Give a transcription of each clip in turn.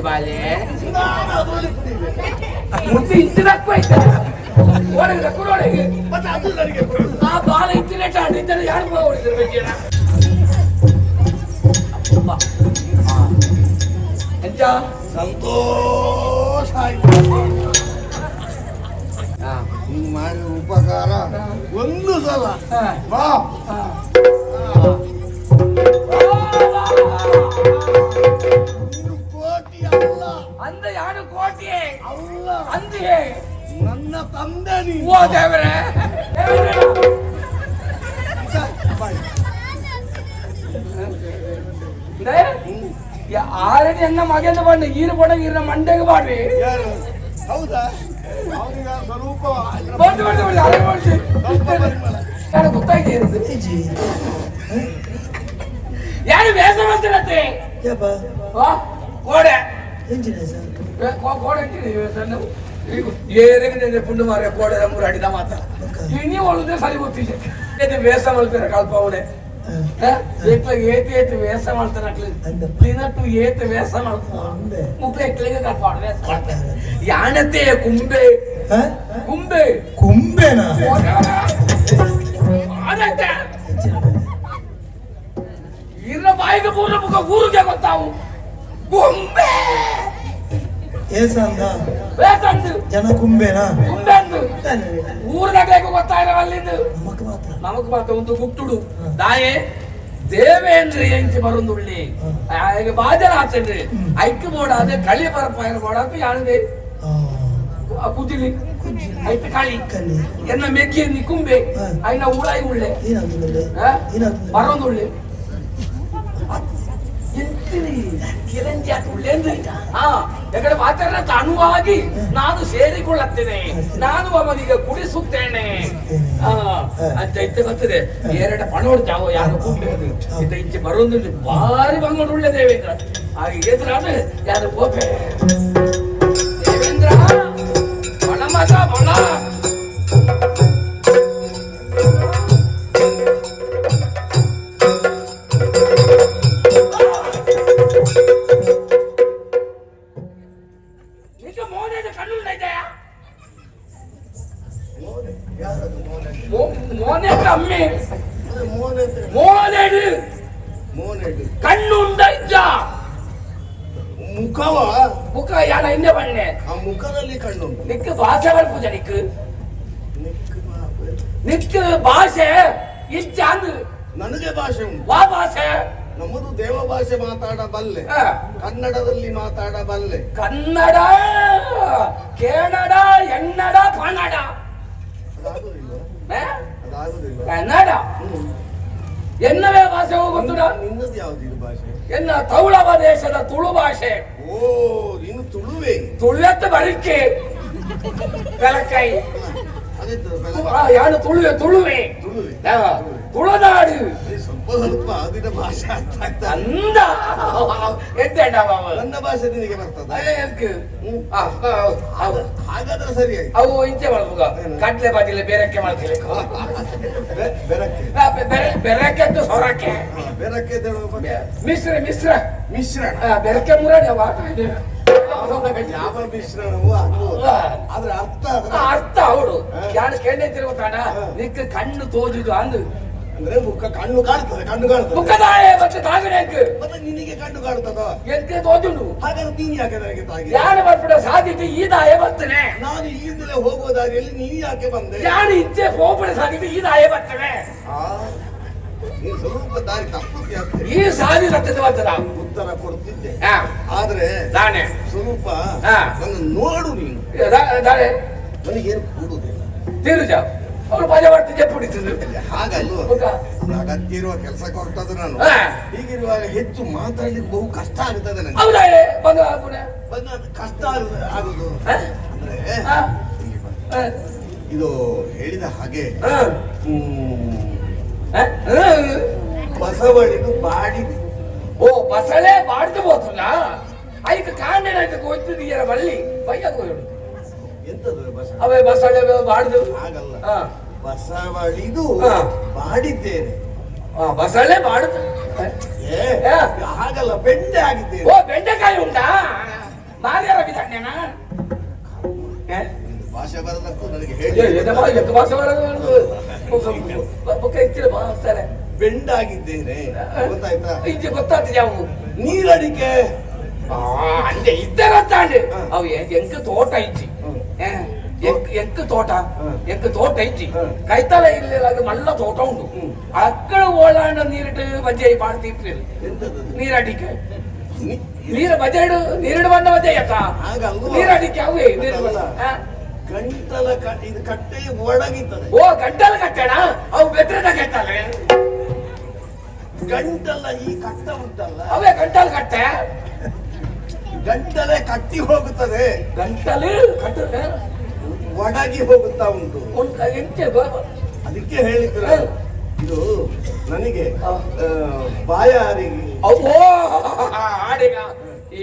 ಬಾಲೆ ಮುಟ್ಟಿ ಇತ್ತಿರಕ್ಕೋಯ್ತಾ ಒಳಗೆ ಕುರೋಳಿಗೆ ಮತ್ತೆ ಅದು ನನಗೆ ಆ ಬಾಲ ಇತ್ತಿನ ಟಾಂಡ್ ಇದ್ದರೆ ಯಾರು ಹೊಡಿದಿರ್ಬೇಕೇನ ಎಂತ ಸಂತೋಷ ಆಯ್ತು ನೀನು ಮಾಡಿದ ಉಪಕಾರ ಒಂದು ಸಲ ಬಾ ಕೋಟಿ ಅಲ್ಲ ಅಂದ ಯಾರು ಕೋಟಿ ಅಲ್ಲ ಅಂದಿಯೇ ನನ್ನ ತಂದೆ ನೀನು ಓ ದೇವರೇ ಆರಡಿ ಅನ್ನ ಮಗಂದ ಬಂದು ಈರು ಬಡ ಈರಿನ ಮಂಡೆಗೆ ಬಾಡ್ರಿ ಯಾರು ಹೌದಾ ಅವನಿಗೆ ಸ್ವಲ್ಪ ಬಂದು ಬಂದು ಬಂದು ಅರೆ ಮಾಡಿಸಿ ಯಾರು ಗೊತ್ತಾಯ್ತು ಯಾರು ಬೇಸ ಮಾಡ್ತಿರತ್ತೆ ಕೋಡೆ ಕೋಡೆ ಏನಿಗೆ ಪುಂಡು ಮಾರ ಕೋಡೆ ಮೂರು ಅಡಿದ ಮಾತ ಇನ್ನೀ ಒಳ್ಳೆ ಸರಿ ಗೊತ್ತಿದೆ ಬೇಸ ಮಾಡ್ತಾರೆ ಕಲ್ಪ ಅವಳೆ ಏತ್ ಏತ್ ವ್ಯಾಸ ಮಾಡ್ತಾನೆ ದಿನಟ್ಟು ಏತ್ ವ್ಯಾಸ ಮಾಡ್ತಾನೆ ಮುಕ್ಳು ಎಕ್ಲಿಗೆ ಕಟ್ಪಾಡು ವ್ಯಾಸ ಮಾಡ್ತಾನೆ ಯಾಣತೆ ಕುಂಬೆ ಕುಂಬೆ ಕುಂಬೆನಾ ಅದೈತೆ ಇರ ಬಾಯಿಗೆ ಪೂರ್ಣ ಮುಖ ಊರಿಗೆ ಗೊತ್ತಾವು ಕುಂಬೆ ಏಸಂದ ಬೇಸಂದು ಜನ ಕುಂಬೆನಾ ಕುಂಬೆ ಅಂದು ಊರ್ದಾಗ ಗೊತ್ತಾಯಿರವಲ್ಲಿಂದು ನಮಕ್ ಮಾತ್ರ ಒಂದು ಗುಟ್ಟುಡು ದಾಯೆ ದೇವೇಂದ್ರ ಎಂಚಿ ಬರುಂದುಳ್ಳಿ ಬಾಜರ ಆಚಂದ್ರಿ ಐಕ್ ಬೋಡಾದೆ ಕಳಿ ಪರಪಾಯರ ಬೋಡಾದು ಯಾಣದೆ ಕುದಿಲಿ ಐತ್ ಕಳಿ ಎನ್ನ ಮೆಕ್ಕಿ ನಿಕುಂಬೆ ಐನ ಉಳಾಯಿ ಉಳ್ಳೆ ಬರೋದುಳ್ಳಿ ಯಾಕಂದ್ರೆ ಮಾತಾಡ ಅನುವಾಗಿ ನಾನು ಸೇರಿಕೊಳ್ಳುತ್ತೇನೆ ನಾನು ಅವನಿಗೆ ಕುಡಿಸುತ್ತೇನೆ ಅಂತ ಇತ್ತೆ ಬರ್ತದೆ ಎರಡು ಪಣೋಡು ಜಾವ ಯಾರು ಕೂಡಬೇಕು ಇತ್ತ ಇಂಚೆ ಬರೋದು ಭಾರಿ ಬಂಗೋಡು ಒಳ್ಳೆ ದೇವೇಂದ್ರ ಹಾಗೆ ಎದುರಾದ್ರೆ ಯಾರು ಗೋಪೆ ದೇವೇಂದ್ರ ಬಣ ಮಗ ಬಣ ಕಣ್ಣುಂಡ ಮುಖವ ಮುಖ ಯಾನ ಹಿಂದೆ ಬಣ್ಣೆ ಆ ಮುಖದಲ್ಲಿ ಕಣ್ಣು ನಿಕ್ಕ ಭಾಷೆ ಪೂಜೆ ನಿಕ್ ನಿಕ್ಕ ಭಾಷೆ ಇಷ್ಟ ಅಂದ್ ನನಗೆ ಭಾಷೆ ಉಂಟು ವಾ ಭಾಷೆ ನಮ್ಮದು ದೇವ ಭಾಷೆ ಮಾತಾಡಬಲ್ಲೆ ಕನ್ನಡದಲ್ಲಿ ಮಾತಾಡಬಲ್ಲೆ ಕನ್ನಡ ಕೇನಡ ಎನ್ನಡ ಕನ್ನಡ ಕನ್ನಡ ಎನ್ನವೇ ಭಾಷೆ ಹೋಗುತ್ತಡ ನಿನ್ನದು ಯಾವ್ದು ಭಾಷೆ ಎನ್ನ ತೌಳವ ದೇಶದ ತುಳು ಭಾಷೆ ಓ ನೀನು ತುಳುವೆ ತುಳುವೆತ್ತ ಬಳಿಕೆ ಬೆಳಕೈ ಯಾರು ತುಳುವೆ ತುಳುವೆ ತುಳುನಾಡು ಸ್ವಲ್ಪ ಸ್ವಲ್ಪ ಅದಿನ ಭಾಷೆ ಅರ್ಥ ಆಗ್ತದೆ ಅಂದ ಎದ್ದೇಡ ನನ್ನ ಭಾಷೆ ನಿನಗೆ ಬರ್ತದೆ ಹಾಗಾದ್ರೆ ಸರಿ ಆಯ್ತು ಅವು ಇಂಚೆ ಮಾಡ್ಬೋಗ ಕಟ್ಲೆ ಬಾಜಿಲೆ ಬೇರಕ್ಕೆ ಮಾಡ್ತಿಲ್ಲ ಬೆರಕ್ಕೆ ಸೊರಕ್ಕೆ ಬೆರಕ್ಕೆ ಮಿಶ್ರ ಮಿಶ್ರ ಮಿಶ್ರಣ ಬೆರಕ್ಕೆ ಮುರಾಡಿ ಯಾವ ಮಿಶ್ರಣವು ಆದ್ರೆ ಅರ್ಥ ಅವಳು ಯಾರು ಕೇಂದ್ರ ತಿರುಗುತ್ತಾನ ನಿಕ್ಕ ಕಣ್ಣು ತೋಜುದು ಅಂದು ಅಂದ್ರೆ ಮುಖ ಕಣ್ಣು ಕಾಣ್ತದೆ ಮುಖದಾಯ ಮತ್ತೆ ತಾಗಬೇಕು ಮತ್ತೆ ನಿನಗೆ ಕಣ್ಣು ಕಾಣ್ತದ ಎಂತೆ ತೋಜುಂಡು ಹಾಗಾದ್ರೆ ನೀನು ಯಾಕೆ ನನಗೆ ತಾಗಿ ಯಾರು ಬರ್ಬಿಡ ಸಾಧ್ಯತೆ ಈ ದಾಯ ಬರ್ತನೆ ನಾನು ಇಲ್ಲಿಂದಲೇ ಹೋಗುವ ದಾರಿಯಲ್ಲಿ ನೀನು ಯಾಕೆ ಬಂದೆ ಯಾರು ಇಚ್ಛೆ ಹೋಗ್ಬಿಡ ಸಾಧ್ಯತೆ ಈ ದಾಯ ಬರ್ತನೆ ನೀನು ಸ್ವಲ್ಪ ದಾರಿ ತಪ್ಪುತ್ತೆ ಈ ಸಾಧಿ ಸತ್ಯದ ಬರ್ತದ ಉತ್ತರ ಕೊಡ್ತಿದ್ದೆ ಆದ್ರೆ ನಾನೇ ಸ್ವಲ್ಪ ನನ್ನ ನೋಡು ನೀನು ನನಗೇನು ಕೂಡುದಿಲ್ಲ ತಿರುಜ ಅವಳು ಪದ ಮಾಡ್ತಿದ್ದೆ ಪುಡಿತಿದ್ರು ಹಾಗಲ್ವ ಅಗತ್ಯ ಇರುವ ಕೆಲಸಕ್ಕೆ ಹೊರಟದು ನಾನು ಹೀಗಿರುವಾಗ ಹೆಚ್ಚು ಮಾತಾಡ್ಲಿಕ್ಕೆ ಬಹು ಕಷ್ಟ ಆಗುತ್ತದೆ ನನಗೆ ಹೌದಾ ಬಂದ ಕಷ್ಟ ಆಗುದು ಅಂದ್ರೆ ಇದು ಹೇಳಿದ ಹಾಗೆ ಬಸವಳಿದು ಬಾಡಿದೆ ಓ ಬಸಳೆ ಬಾಡ್ದು ಹೋತಲ್ಲ ಐದು ಕಾಂಡನ ಗೊತ್ತಿದೀಯರ ಬಳ್ಳಿ ಬೈಯದು ಎಂತದು ಅವೇ ಬಸಳೆ ಬಾಡ್ದು ಹಾಗಲ್ಲ ಬಸವಳಿದು ಬಾಡಿದ್ದೇನೆ ಬಸಳೆ ಬಾಡುದು ಏ ಹಾಗಲ್ಲ, ಬೆಂಡೆ ಆಗಿದ್ದೇನೆ. ಓ ಬೆಂಡೆಕಾಯಿ ಉಂಟಾ? ಮಾರ್ಯಾರ ಬಿದ್ದಾಣ್ಣ ಭಾಷೆ ಬರದಕ್ಕೂ ನನಗೆ ಹೇಳಿ ಬೆಂಡಾಗಿದ್ದೇನೆ, ಗೊತ್ತಾಯ್ತಾ? ಇದು ಗೊತ್ತಾಗ್ತದೆ ಯಾವ ನೀರಡಿಕೆ ಅಂದೆ ಇದ್ದೇ ಗೊತ್ತಾಂಡು ಅವು ಎಂಕ ತೋಟ ಇಜ್ಜಿ ಎಂಕ ತೋಟ ಎಂಕ ತೋಟ ಇಜ್ಜಿ ಕೈತಲ ಇಲ್ಲ ಮಲ್ಲ ತೋಟ ಉಂಟು ಅಕ್ಕಳ ಓಳಾಂಡ ನೀರಿಟ್ಟು ಬಜ್ಜೆ ಮಾಡ್ತಿರ್ತೀರಿ ನೀರಡಿಕೆ ನೀರ ಬಜೆಡು ನೀರಿಡು ಬಂದ ಬಜೆ ಅಕ್ಕ ನೀರಡಿಕೆ ಅವೇ ಗಂಟಲ ಇದು ಕಟ್ಟೆ ಒಡಗಿತ್ತದೆ. ಓ ಗಂಟಲ ಕಟ್ಟಣ ಅವು ಬೆತ್ತದ ಕಟ್ಟಲೆ ಗಂಟಲ ಈ ಕಟ್ಟ ಉಂಟಲ್ಲ ಅವೇ ಗಂಟಲು ಕಟ್ಟೆ ಗಂಟಲೆ ಕಟ್ಟಿ ಹೋಗುತ್ತದೆ, ಗಂಟಲು ಕಟ್ಟೆ ಒಡಗಿ ಹೋಗುತ್ತಾ ಉಂಟು. ಅದಕ್ಕೆ ಹೇಳಿದ್ರು ಇದು ನನಗೆ ಬಾಯಾರಿಗೆ ಆಡಿಗ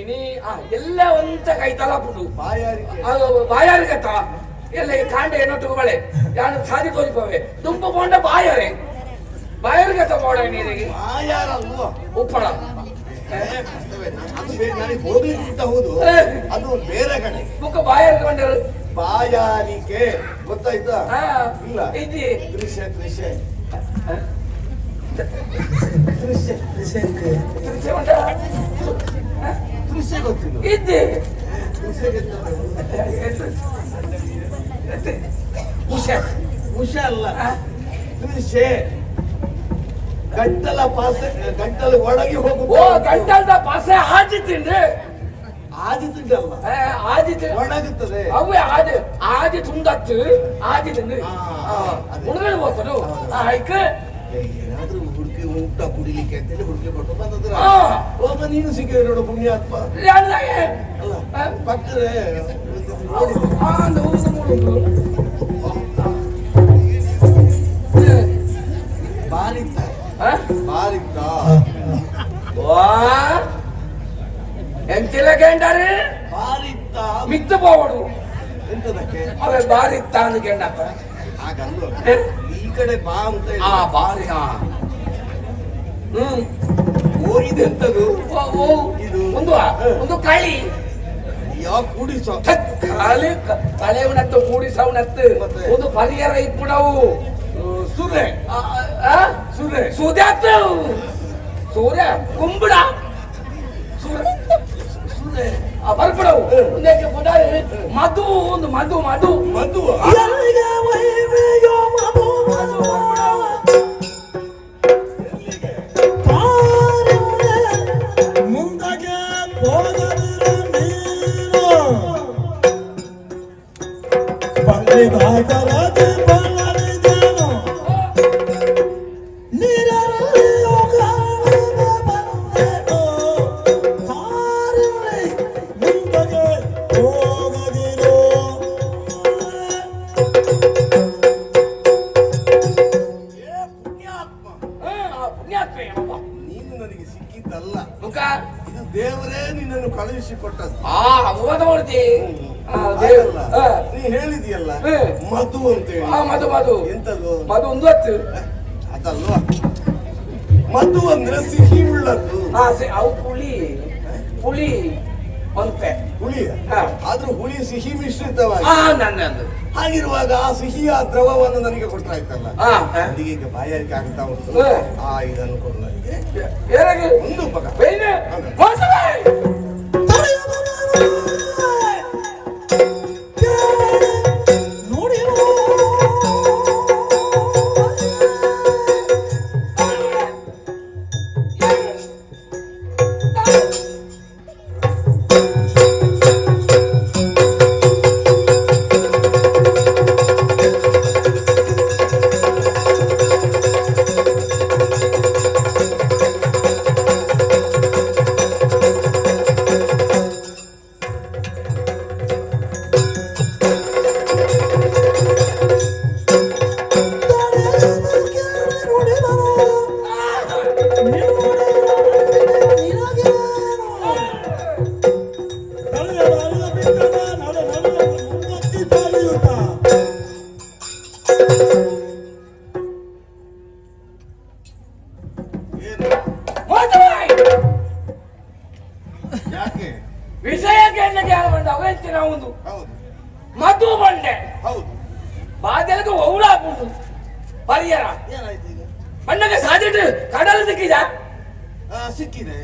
ಇನಿ ಎಲ್ಲ ಒಂತ ಕೈತಲ ಪುಡು ಬಾಯಾರಿಕೆ ಬಾಯಾರಿಗತ್ತ ಎಲ್ಲ ಕಾಂಡೆ ಏನೊಟ್ಟು ಬಳೆ ಯಾರು ಸಾದಿ ತೋರಿಪವೆ ತುಂಬ ಬೋಂಡ ಬಾಯಾರೆ ಬಾಯಾರಿಗತ್ತ ಬೋಡ ನೀರಿಗೆ ಬಾಯಾರಲ್ವ ಉಪ್ಪಳ ಅದು ನನಗೆ ಹೋಗ್ಲಿಕ್ಕೆ ಹೌದು, ಅದು ಬೇರೆ ಕಡೆ ಮುಖ ಬಾಯಾರಿಗೆ ಬಂದರು ಬಾಯಾರಿಕೆ ಗೊತ್ತಾಯ್ತಾ? ಇಲ್ಲ ಇದ್ದಿ ದೃಶ್ಯ ದೃಶ್ಯ ದೃಶ್ಯ ದೃಶ್ಯ ಉಂಟ ದೃಶ್ಯ ಗೊತ್ತಿಲ್ಲ. ಇದ್ದಿ ಉಷಾ ಉಷಾ ಅಲ್ಲ, ದೃಶ್ಯ ಗಂಟಲ ಪಾಸೆ ಗಂಟಲು ಒಳಗೆ ಓ ಹೋಗುವ ಗಂಟಲ್ದ ಪಾಸೆ ಆದಿತ್ತಿಂದು ಆದಿತ್ತಲ್ಲ ಆದಿತ್ತು ಒಣಗುತ್ತದೆ. ಅವೇ ಆದಿ ಆದಿ ತುಂಡತ್ತು ಆದಿ ತಿಂದು ಮುಳುಗಡೆ ಹೋಗ್ತಾನು ಆಯ್ಕೆ ಏನಾದ್ರೂ ಹುಡುಕಿ ಊಟ ಕುಡಿಲಿಕ್ಕೆ ಅಂತೇಳಿ ಹುಡುಕಿ ಕೊಟ್ಟು ಬಂದದ್ರ ಹೋಗ ನೀನು ಸಿಕ್ಕಿದೆ ನೋಡು ಪುಣ್ಯಾತ್ಮ. ಅಲ್ಲ ಪಕ್ಕದ ಬಾರಿತ್ತ ಬಾರಿತ್ತ ಎಂತಿಲ್ಲ ಕೇಂಟಾರೆ ಬಾರಿತ್ತ ಮಿತ್ತು పోవడు ಎಂತದಕ್ಕೆ ಅವೇ ಬಾರಿತ್ತ ಅಂದು ಕೇಂಡಪ್ಪ ಹಾಗಲ್ವ ಈ ಕಡೆ ಬಾ ಅಂತ ಹೇಳಿ ಬಾರಿ ಹೋಗಿದೆಂತದು ಇದು ಒಂದು ಕಳಿ ಯಾವ ಕೂಡಿಸೋ ಕಾಲಿ ಕಳೆ ಉಣತ್ತು ಕೂಡಿಸವನತ್ತು ಒಂದು ಪರಿಹಾರ ಇಪ್ಪುಡವು ಸುರೆ ಸೂರ್ಯ ಸೂರ್ಯಾತ್ ಸೂರ್ಯ ಕುಂಬುಡ ಸೂರ್ಯ ಸುರೆ ಬರ್ಬಿಡವು ಮಧು ಒಂದು ಮಧು ಮಧು ಮಧು ಮುಂದಕ್ಕೆ ಹೋಗದಿರು ನೀನು ಬಂದಿದ್ದಾಗಲಾದ ಬಲ್ಲರಿದನು ನೀರಲ್ಲಿಯೂ ಕಾಣದ ಬಂದೆನು ಕಾರಲ್ಲಿ ಮುಂದಕ್ಕೆ ಹೋಗದಿರು ಪುಣ್ಯಾತ್ಮ ಪುಣ್ಯಾತ್ಮೆ ನೀನು ನನಗೆ ಸಿಕ್ಕಿದ್ದಲ್ಲ, ಮುಖ ಇದು ದೇವರೇ ನಿನ್ನನ್ನು ಕಳುಹಿಸಿಕೊಟ್ಟದ್ದು. ಅನುವಾದ ಮಾಡ್ತಿ ನೀ ಹೇಳಿದೆಯಲ್ಲ ಮಧು ಅಂತ ಹೇಳಿ. ಮಧು ಮಧು ಎಂತದು ಮಧು ಒಂದು ಹೊತ್ತು ಅದಲ್ವಾ? ಮಧು ಅಂದ್ರೆ ಸಿಹಿ ಉಳ್ಳದ್ದು. ಅವು ಪುಳಿ ಪುಳಿ ಅಂತೆ ಹುಳಿ ಹಾ. ಆದ್ರೂ ಹುಳಿ ಸಿಹಿ ಮಿಶ್ರಿತವಾಗಿ ನಂದು ಹಾಗಿರುವಾಗ ಆ ಸಿಹಿಯ ದ್ರವವನ್ನು ನನಗೆ ಕೊಟ್ಟಾಯ್ತಲ್ಲ, ಹಾ. ಅದಕ್ಕೆ ಈಗ ಬಾಯಾರಿಕೆ ಆಗ್ತಾ ಉಂಟು. ಇದನ್ನು ಕೊಡು ನನಗೆ ಏನಾಗಿ ಒಂದು ಉಪಕ ಬೇನೆ ಎಣ್ಣೆ ಜ್ಞಾನ ಬಂದ ಅವತ್ತಿನ ಒಂದು ಹೌದು ಮಧು ಬಂಡೆ ಹೌದು. ಬಾದೆಲಕ್ಕೆ ಒವ್ಳಾಗುಂಟು ಪರಿಯರ ಏನಾಯ್ತು ಈಗ? ಬಣ್ಣಗೆ ಸಾಧಿಟ್ಟು ಕಡಲು ಸಿಕ್ಕಿದ ಸಿಕ್ಕಿದೆ.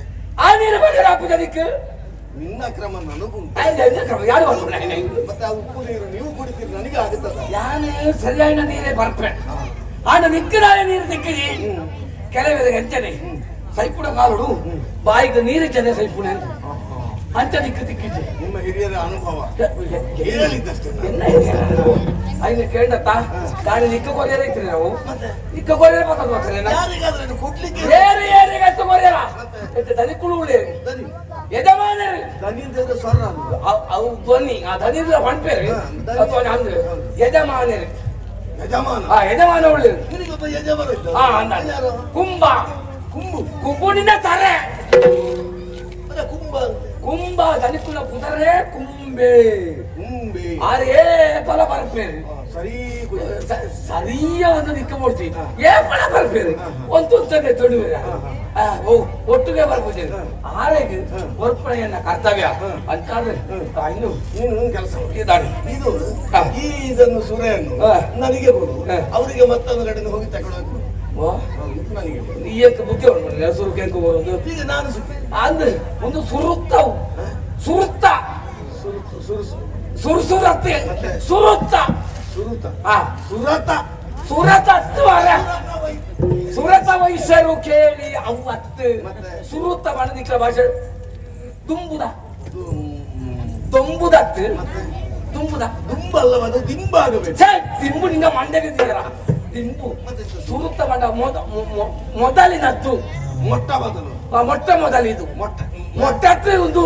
ಆ ನೀರು ಬಂದರೆ ಹಾಪುದ ದಿಕ್ಕು ನಿನ್ನ ಕ್ರಮ ನನಗುಂಟು. ಯಾರು ಮತ್ತೆ ಆ ಉಪ್ಪು ನೀರು ನೀವು ಕುಡಿತೀರಿ, ನನಗೆ ಆಗುತ್ತದ? ಯಾನು ಸರಿಯಾದ ನೀರೇ ಬರ್ಪೆ ಆನ ನಿಕ್ಕದಾಯ ನೀರು ಸಿಕ್ಕಿದಿ ಕೆಲವೇ ಅಂಚನೆ ಸೈಪುಡ ಕಾಲುಡು ಬಾಯಿಗೆ ನೀರು ಚೆನ್ನ ಸೈಪುಡ ಅಂಚ ದಿಕ್ಕು ತಿಕ್ಕಿದ್ದೆ. ನಿಮ್ಮ ಹಿರಿಯರ ಅನುಭವ ಹೇಳಿದ್ದಷ್ಟೇ. ಐನ ಕೇಳತ್ತ ಗಾಡಿ ನಿಕ್ಕ ಕೊರಿಯರ ಐತ್ರಿ ನಾವು ನಿಕ್ಕ ಕೊರಿಯರ ಬರ್ತಾರೆ ಯಾರಿಗಾದ್ರೂ ಕೊಡ್ಲಿಕ್ಕೆ ಬೇರೆ ಯಾರಿಗೆ ಎತ್ತು ಕೊರಿಯರ ದನಿ ಕುಳುವುಳೇ ದನಿ ಯಜಮಾನರು ದನಿ ಅಂತ ಸ್ವರ ಅಲ್ಲ. ಅವು ಧ್ವನಿ ಆ ಧ್ವನಿ ಪಂಪೇರು ಅಂದ್ರೆ ಯಜಮಾನರು ಯಜಮಾನ. ಯಜಮಾನ ಒಳ್ಳೆ ನಿನಗೊಬ್ಬ ಯಜಮಾನ ಇದ್ದ. ಯಾರು? ಕುಂಭ ಕುಂಬು. ಕುಂಬುನಿನ ತಾರೆ ಅದೇ ಕುಂಬ. ಕುಂಭ ದನಿಕುಲ ಕುದರೆ ಕುಂಬೆ ಕುಂಬೆ. ಆರೇ ಫಲ ಬರ್ಪೇರು ಸರಿ ಸರಿಯ ಒಂದು ನಿಕ್ಕ ಮಾಡ್ತೀವಿ ಏ ಫಲ ಬರ್ಪೇರು ಒಂದು ತುತ್ತನೆ ತೊಡುವೆ ಒಟ್ಟಿಗೆ ಬರ್ಬೋದು ಆರೆಗೆ ಒರ್ಪಣೆಯನ್ನ ಕರ್ತವ್ಯ ಅಂತಾದ್ರೆ ಇನ್ನು ನೀನು ಕೆಲಸ ಇದ್ದಾನೆ ಇದು ಇದನ್ನು ಸುರೆಯನ್ನು ನನಗೆ ಕೊಡು, ಅವರಿಗೆ ಮತ್ತೊಂದು ಕಡೆ ಹೋಗಿ ತಗೊಂಡು ನನಗೆ ನೀಯಕ್ಕೆ ಬುದ್ಧಿ ಉಂಟು ಹೆಸರು ಕೇಳ್ಕೊ ಬರೋದು ಈಗ ನಾನು ಸುತ್ತೆ ಅಂದ್ರೆ ಒಂದು ಸುರುತ್ತವು ಸುರುತ್ತ ಸುರುಸುರತ್ತೆ ಸುರುತ್ತ ಸುರುತ ಸುರತ ಸುರತ ಹತ್ತುವರೆ ಸುರತ ವಯಸ್ಸರು ಕೇಳಿ ಅವತ್ತು ಸುರುತ್ತ ಬಣದಿಕ್ಕ ಭಾಷೆ ತುಂಬುದ ತುಂಬುದತ್ತು ತುಂಬುದ ದುಂಬಲ್ಲವದು ದಿಂಬಾಗಬೇಕು. ದಿಂಬು ನಿಂಗ ಮಂಡೆಗೆ ದಿಂಬು ಸುರುತ್ತ ಮಂಡ ಮೊದಲಿನದ್ದು ಮೊಟ್ಟ ಮೊದಲು ಮೊಟ್ಟ ಮೊದಲಿದು ಮೊಟ್ಟ ಮೊಟ್ಟಕ್ಕೆ ಒಂದು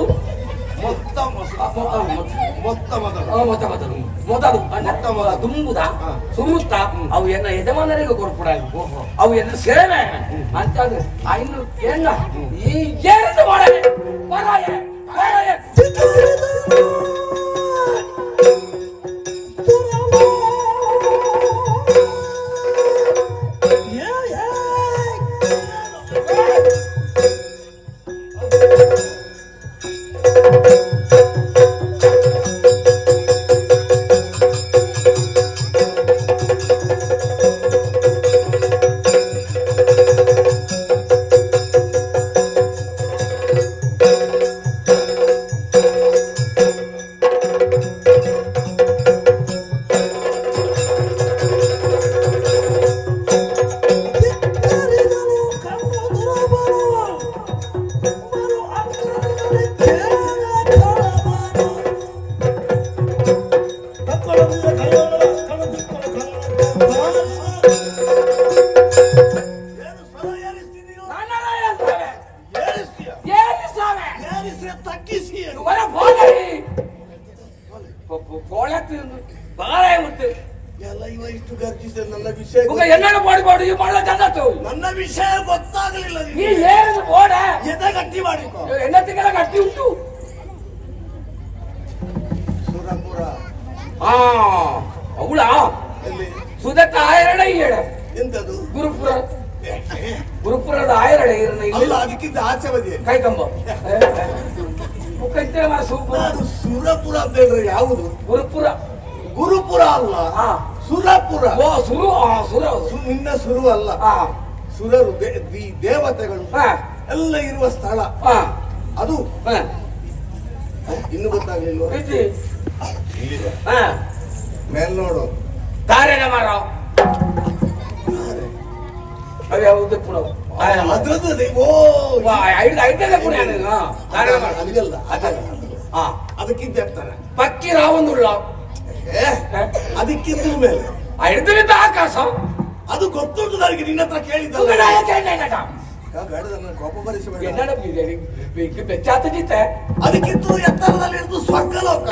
ಮೊತ್ತ ಮೊತ್ತ ಮೊದಲು ಮೊತ್ತ ಮೊದಲು ಮೊದಲು ಮೊಟ್ಟ ಮೊದಲು ತುಂಬುದ ಸುರುತ್ತ ಅವು ಎನ್ನ ಯಜಮಾನರಿಗೆ ಕೊಡ್ಬಿಡ ಅವು ಎನ್ನ ಸೇವೆ ಅಂತಂದ್ರೆ ಇನ್ನು ಎನ್ನ ಈ ಏರಿದು ಮಾಡಲೆ ಪರಾಯ ಪರಾಯ ನನ್ನ ವಿಷಯ ಗೊತ್ತಾಗಲಿಲ್ಲ. ಗಟ್ಟಿ ಮಾಡಿಕೊ. ಎನ್ನತ್ತಿಗೆಲ್ಲ ಗಟ್ಟಿ ಉಂಟು. ಸುರಪುರ ಅವಳ ಎಲ್ಲಿ? ಸುದತ್ತ ಆಯರಡೆ ಈಯಡ ಎಂತದು? ಗುರುಪುರ ಗುರುಪುರದ ಆಯರಡೆ ಇಲ್ಲ, ಅದಕ್ಕಿಂತ ಆಚೆ ಬದಿ ಕೈಕಂಬ ಸುರಪುರ ಅಂತ ಹೇಳಿದ್ರೆ ಯಾವುದು? ಗುರುಪುರ. ಗುರುಪುರ ಅಲ್ಲ, ಸುರಪುರ. ಓ ಸುರು ಸುರ ನಿನ್ನ ಸುರು ಅಲ್ಲ, ಸುರರು ದೇವತೆಗಳು ಎಲ್ಲ ಇರುವ ಸ್ಥಳ ಅದು. ಇನ್ನು ಗೊತ್ತಾಗ್ಲಿಲ್ವ? ಮೇಲ್ ನೋಡು, ತಾರೆನ ಮರ ಅದ್ರದ್ದು ಅದಕ್ಕಿಂತ ಇರ್ತಾರೆ ಪಕ್ಕಿ ರಾವಂದುಳ್ಳ ಅದಕ್ಕಿಂತ ಮೇಲೆ ಹಿಡಿದು ಆಕಾಶ ಅದು ಗೊತ್ತುಂಟು ನನಗೆ. ನಿನ್ನ ಹತ್ರ ಕೇಳಿದ್ದಲ್ಲ, ಕೋಪ ಭರಿಸಬೇಡ. ಬೆಚ್ಚಾತಜಿತ್ತೆ ಅದಕ್ಕಿಂತ ಎತ್ತರದಲ್ಲಿ ಇದ್ದು ಸ್ವರ್ಗ ಲೋಕ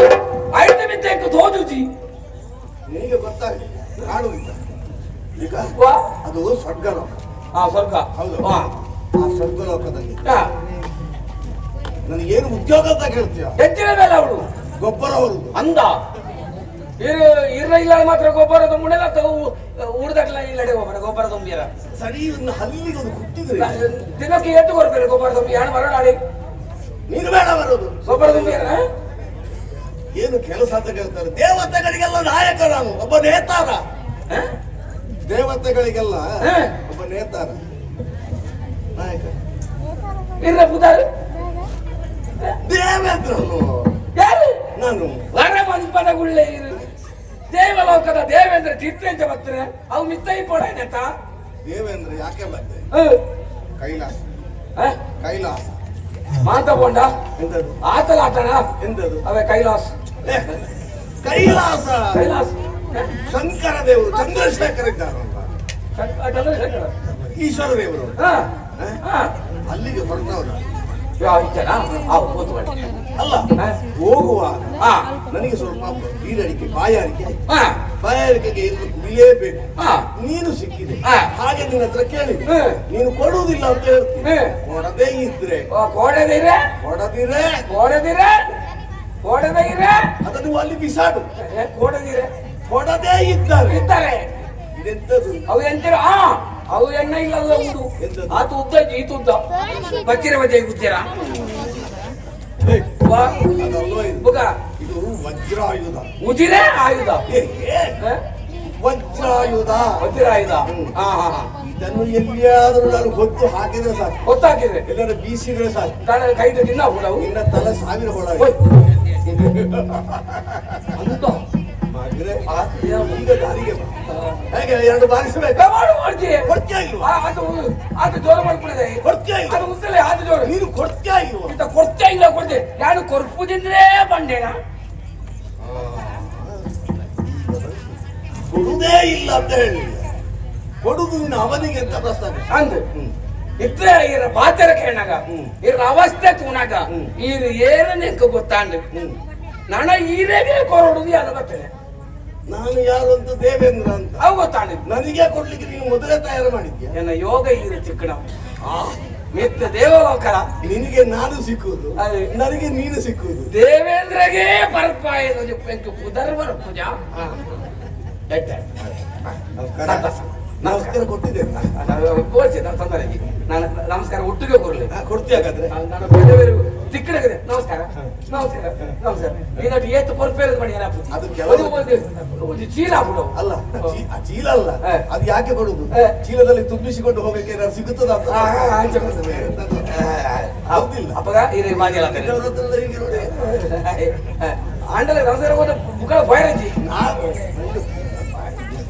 ಐದು ಮಿತ್ತಕ್ಕೆ ತೋಜುಜಿ ನಿನಗೆ ಗೊತ್ತಾಗಲಿಲ್ಲ. ಕಾಡು ಈಗ ಅದು ಸ್ವರ್ಗ ಲೋಕ. ಸ್ವರ್ಗ ಹೌದು. ಆ ಸ್ವರ್ಗ ಲೋಕದಲ್ಲಿ ನನಗೇನು ಉದ್ಯೋಗ ಅಂತ ಕೇಳ್ತೀಯ? ಹೆಚ್ಚಿನ ಮೇಲೆ ಅವಳು ಗೊಬ್ಬರ ಹೊರುದು ಅಂದ ಇರ ಇಲ್ಲ ಮಾತ್ರ ಗೊಬ್ಬರ ತುಂಬಿಲ್ಲ ಉಡ್ದಕ್ಲ ಇಲ್ಲಡೆ ಗೊಬ್ಬರ ತುಂಬಿರ ಸರಿ. ಒಂದು ಹಲ್ಲಿಗೆ ಒಂದು ಕುಟ್ಟಿದ್ರೆ ದಿನಕ್ಕೆ ಎಷ್ಟು ಕೊಡ್ಬೇಕು ಗೊಬ್ಬರ ತುಂಬಿ ಹಣ ಬರೋಣ ಆಡಿ ನೀನು ಬೇಡ ಬರೋದು. ಗೊಬ್ಬರ ತುಂಬಿರ ಏನು ಕೆಲಸ ಅಂತ ಕೇಳ್ತಾರೆ. ದೇವತೆಗಳಿಗೆಲ್ಲ ನಾಯಕ ನಾನು, ಒಬ್ಬ ನೇತಾರ. ದೇವತೆಗಳಿಗೆಲ್ಲ ಒಬ್ಬ ನೇತಾರ, ನಾಯಕ. ಇರ್ರ ಪುದಾರ್ ದೇವೇಂದ್ರನು ಯಾರು? ನಾನು. ವರ ಮಂಪದಗುಳ್ಳೆ ಇರು ದೇವಲೋಕದ ದೇವೇಂದ್ರ ತೀರ್ಥ ಅಂತ ಬರ್ತಾರೆ. ಅವು ಮಿತ್ತೈ ಪೋಡ ನೆತ್ತ ದೇವೇಂದ್ರ ಯಾಕೆ ಬಂದೆ? ಕೈಲಾಸ, ಕೈಲಾಸ ಮಾತಬೋಂಡ ಎಂತದು? ಆತಲಾಟಣ ಎಂತದು? ಅವೇ ಕೈಲಾಸ. ಕೈಲಾಸ ಕೈಲಾಸ ಶಂಕರ ದೇವರು, ಚಂದ್ರಶೇಖರ ಇದ್ದಾರಲ್ಲ, ಚಂದ್ರಶೇಖರ ಈಶ್ವರ ದೇವರು. ಅಲ್ಲಿಗೆ ಹೊರಟವರ ಅಲ್ಲ. ಹೋಗುವಾಗ ನನಗೆ ಸ್ವಲ್ಪ ಬೀರಡಿಕೆ, ಬಾಯಾರಿಕೆಗೆ ಇನ್ನು ಕುಡಿಲೇಬೇಕು. ನೀನು ಸಿಕ್ಕಿದೆ, ಹಾಗೆ ನಿನ್ನ ಹತ್ರ ಕೇಳಿದೆ. ನೀನು ಕೊಡುವುದಿಲ್ಲ ಅಂತ ಹೇಳ್ತೀನಿ. ಕೊಡದೇ ಇದ್ರೆ ಕೊಡದಿರೆ ಅದನ್ನು ಅಲ್ಲಿ ಬಿಸಾಡು. ಕೊಡದೇ ಇದ್ದಾರೆ ಇದೆಂತದು? ಅವು ಎಂತಿರ ಅವು ಎಣ್ಣೆ ಇಲ್ಲದ ಉಂಟು. ಆತು ಉದ್ದ ಈತು ಉದ್ದ ಬಚ್ಚಿರ ಬಜೆ ಗುಜ್ಜರ ಇದು ವಜ್ರಾಯುಧ. ಉಜಿರೆ ಆಯುಧ, ವಜ್ರಾಯುಧ, ವಜ್ರಾಯುಧ. ಇದನ್ನು ಎಲ್ಲಿಯಾದರೂ ನಾನು ಗೊತ್ತು ಹಾಕಿದ್ರೆ ಸಾಕು. ಗೊತ್ತಾಕಿದ್ರೆ ಎಲ್ಲರೂ ಬೀಸಿದ್ರೆ ಸಾಕು. ಕೈ ದಿನ ಹುಡವು ನಿನ್ನ ತಲೆ 1000 ಹೊಳ ಅಂತ ಈಗ ದಾರಿಗೆ ಹೇಗೆ 2 ಬಾರಿಸಬೇಕು. ಕೊಡ್ತೀಯ ಇಲ್ವಾ? ಅದು ಜೋರು ಮಾಡ್ಬಿಡಿದೆ. ಕೊಡ್ತೀಯ ಇಲ್ಲ? ಅದು ಉತ್ತಲೇ ಅದು ಜೋರು. ನೀನು ಕೊಡ್ತೀಯ ಇಲ್ವಾ? ಇಂತ ಕೊಡ್ತಾ ಇಲ್ಲ ಕೊಡ್ತೆ. ನಾನು ಕೊರ್ಪುದಿಂದ್ರೆ ಬಂದೇನ. ಕೊಡುವುದೇ ಇಲ್ಲ ಅಂತ ಹೇಳಿ ಕೊಡುದು ನೀನು ಅವನಿಗೆ ಅಂತ ಪ್ರಸ್ತಾಪ ಅಂದ್ ಇದ್ರೆ ಇರ ಬಾತರ ಕೇಳಾಗ ಇರ ಅವಸ್ಥೆ ತೂನಾಗ ಇದು ಏನು ನಿಂಗೆ ಗೊತ್ತಾಂಡ್ ನಣ ಈರೆಗೆ ಕೊರಡುದು ಅದು ಬರ್ತೇನೆ. ನಾನು ಯಾರು ಅಂತ ದೇವೇಂದ್ರ ಅಂತ ಅವು ಗೊತ್ತಾಂಡ್ ನನಗೆ ಕೊಡ್ಲಿಕ್ಕೆ ನೀನು ಮೊದಲೇ ತಯಾರು ಮಾಡಿದ್ಯಾ? ನನ್ನ ಯೋಗ ಇರು ಚಿಕ್ಕಣ ಮಿತ್ತ ದೇವಲೋಕರ ನಿನಗೆ ನಾನು ಸಿಕ್ಕುವುದು, ನನಗೆ ನೀನು ಸಿಕ್ಕುವುದು. ದೇವೇಂದ್ರಗೆ ಬರ್ಪಾಯದು ಪುದರ್ ಬರ ಪೂಜಾ ನಮಸ್ಕಾರ ಕೊಟ್ಟಿದ್ದೇನೆ. ನಾನು ನಮಸ್ಕಾರ ಒಟ್ಟಿಗೆ ಕೊಡ್ಲಿ ಕೊಡ್ತೀಯ ಹಾಗಾದ್ರೆ? ನಾನು ಬೇರೆ ಬೇರೆ ತಿಕ್ಕಡಗಿದೆ. ನಮಸ್ಕಾರ ನಮಸ್ಕಾರ ನಮಸ್ಕಾರ. ನೀನು ಏತು ಕೊರ್ಪೇರದು ಮಾಡಿ ಅದು ಕೆಲವು ಒಂದು ಚೀಲ ಬಿಡು. ಅಲ್ಲ ಚೀಲ ಅಲ್ಲ, ಅದು ಯಾಕೆ ಕೊಡುದು? ಚೀಲದಲ್ಲಿ ತುಂಬಿಸಿಕೊಂಡು ಹೋಗಕ್ಕೆ ಏನಾದ್ರು ಸಿಗುತ್ತದ ಅಂತ ಹೌದಿಲ್ಲ? ಅಪ್ಪಗ ಈ ಮಾಗೆಲ್ಲ ಆಂಡಲೆ ನಮಸ್ಕಾರ ಮುಖ ಬಯರಂಜಿ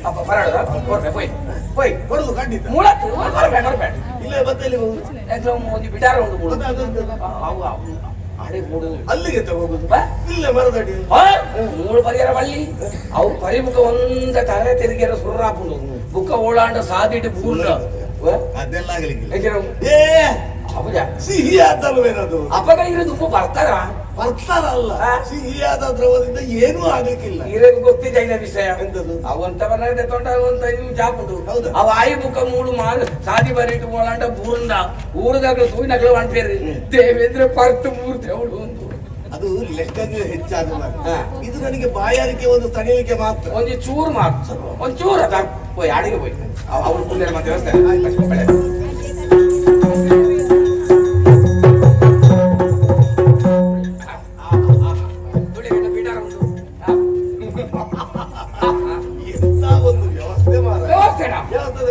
ಅಪ್ಪ ಬರಾಡ ಕೊಡ್ರೆ ಪೋಯ್ ಪೋಯ್ ಕೊಡುದು ಖಂಡಿತ. ಮೂಳತ್ತು ಬರ್ಬೇಡ ಬರ್ಬೇಡ ಇಲ್ಲೇ ಮತ್ತೆ ಇಲ್ಲಿ ಒಂದು ಬಿಡಾರ ಒಂದು ಮೂಳು ಅವು ಅಡೆ ಮೂಡು ಅಲ್ಲಿಗೆ ತಗೋಗುದು. ಇಲ್ಲೇ ಮರದಡಿ ಮೂಳು ಪರಿಹಾರ ಬಳ್ಳಿ ಅವು ಪರಿಮುಖ ಒಂದ ತರೆ ತೆರಿಗೆರ ಸುರ್ರಾಪುಡು ಬುಕ್ಕ ಓಳಾಂಡ ಸಾದಿಟ್ಟು ಬೂರ್ಣ ಅದೆಲ್ಲ ಆಗ್ಲಿಕ್ಕೆ ಏ ಅಪ್ಪಜ ಸಿಹಿಯಾದಲ್ವೇನದು? ಅಪ್ಪಗ ಇರೋದು ಉಪ್ಪು ಬರ್ತಾರಲ್ಲ, ಸಿಹಿಯಾದ ದ್ರವದಿಂದ ಏನೂ ಆಗ್ಲಿಕ್ಕಿಲ್ಲ. ಇರೋದು ಗೊತ್ತಿದ್ದ ಐನ ವಿಷಯ ಎಂತದು? ಅವಂತ ತೊಂಡ ಜಾಪುಂಡು ಅವ ಆಯಿ ಬುಕ್ಕ ಮೂಡು ಮಾರು ಸಾದಿ ಬರಿಟ್ಟು ಓಳಾಂಡ ಬೂರ್ಂಡ ಊರದಾಗ ತೂಯಿನಗಳು ಅನ್ಪೇರಿ ದೇವೇಂದ್ರ ಪರ್ತು ಮೂರ್ತಿ ಅವಳು ಒಂದು ಅದು ಲೆಕ್ಕಕ್ಕೆ ಹೆಚ್ಚಾದ ಇದು ನನಗೆ ಬಾಯಾರಿಕೆ ಒಂದು ತಣಿಲಿಕ್ಕೆ ಮಾತ್ರ. ಒಂದು ಚೂರು ಮಾತ್ರ ಒಂದು ಚೂರು ಅದ ಹೋಯ್ ಅಡಿಗೆ ಹೋಯ್ ಅವ್ರು ಕುಂದೇರ ಮತ್ತೆ ವ್ಯವಸ್ಥೆ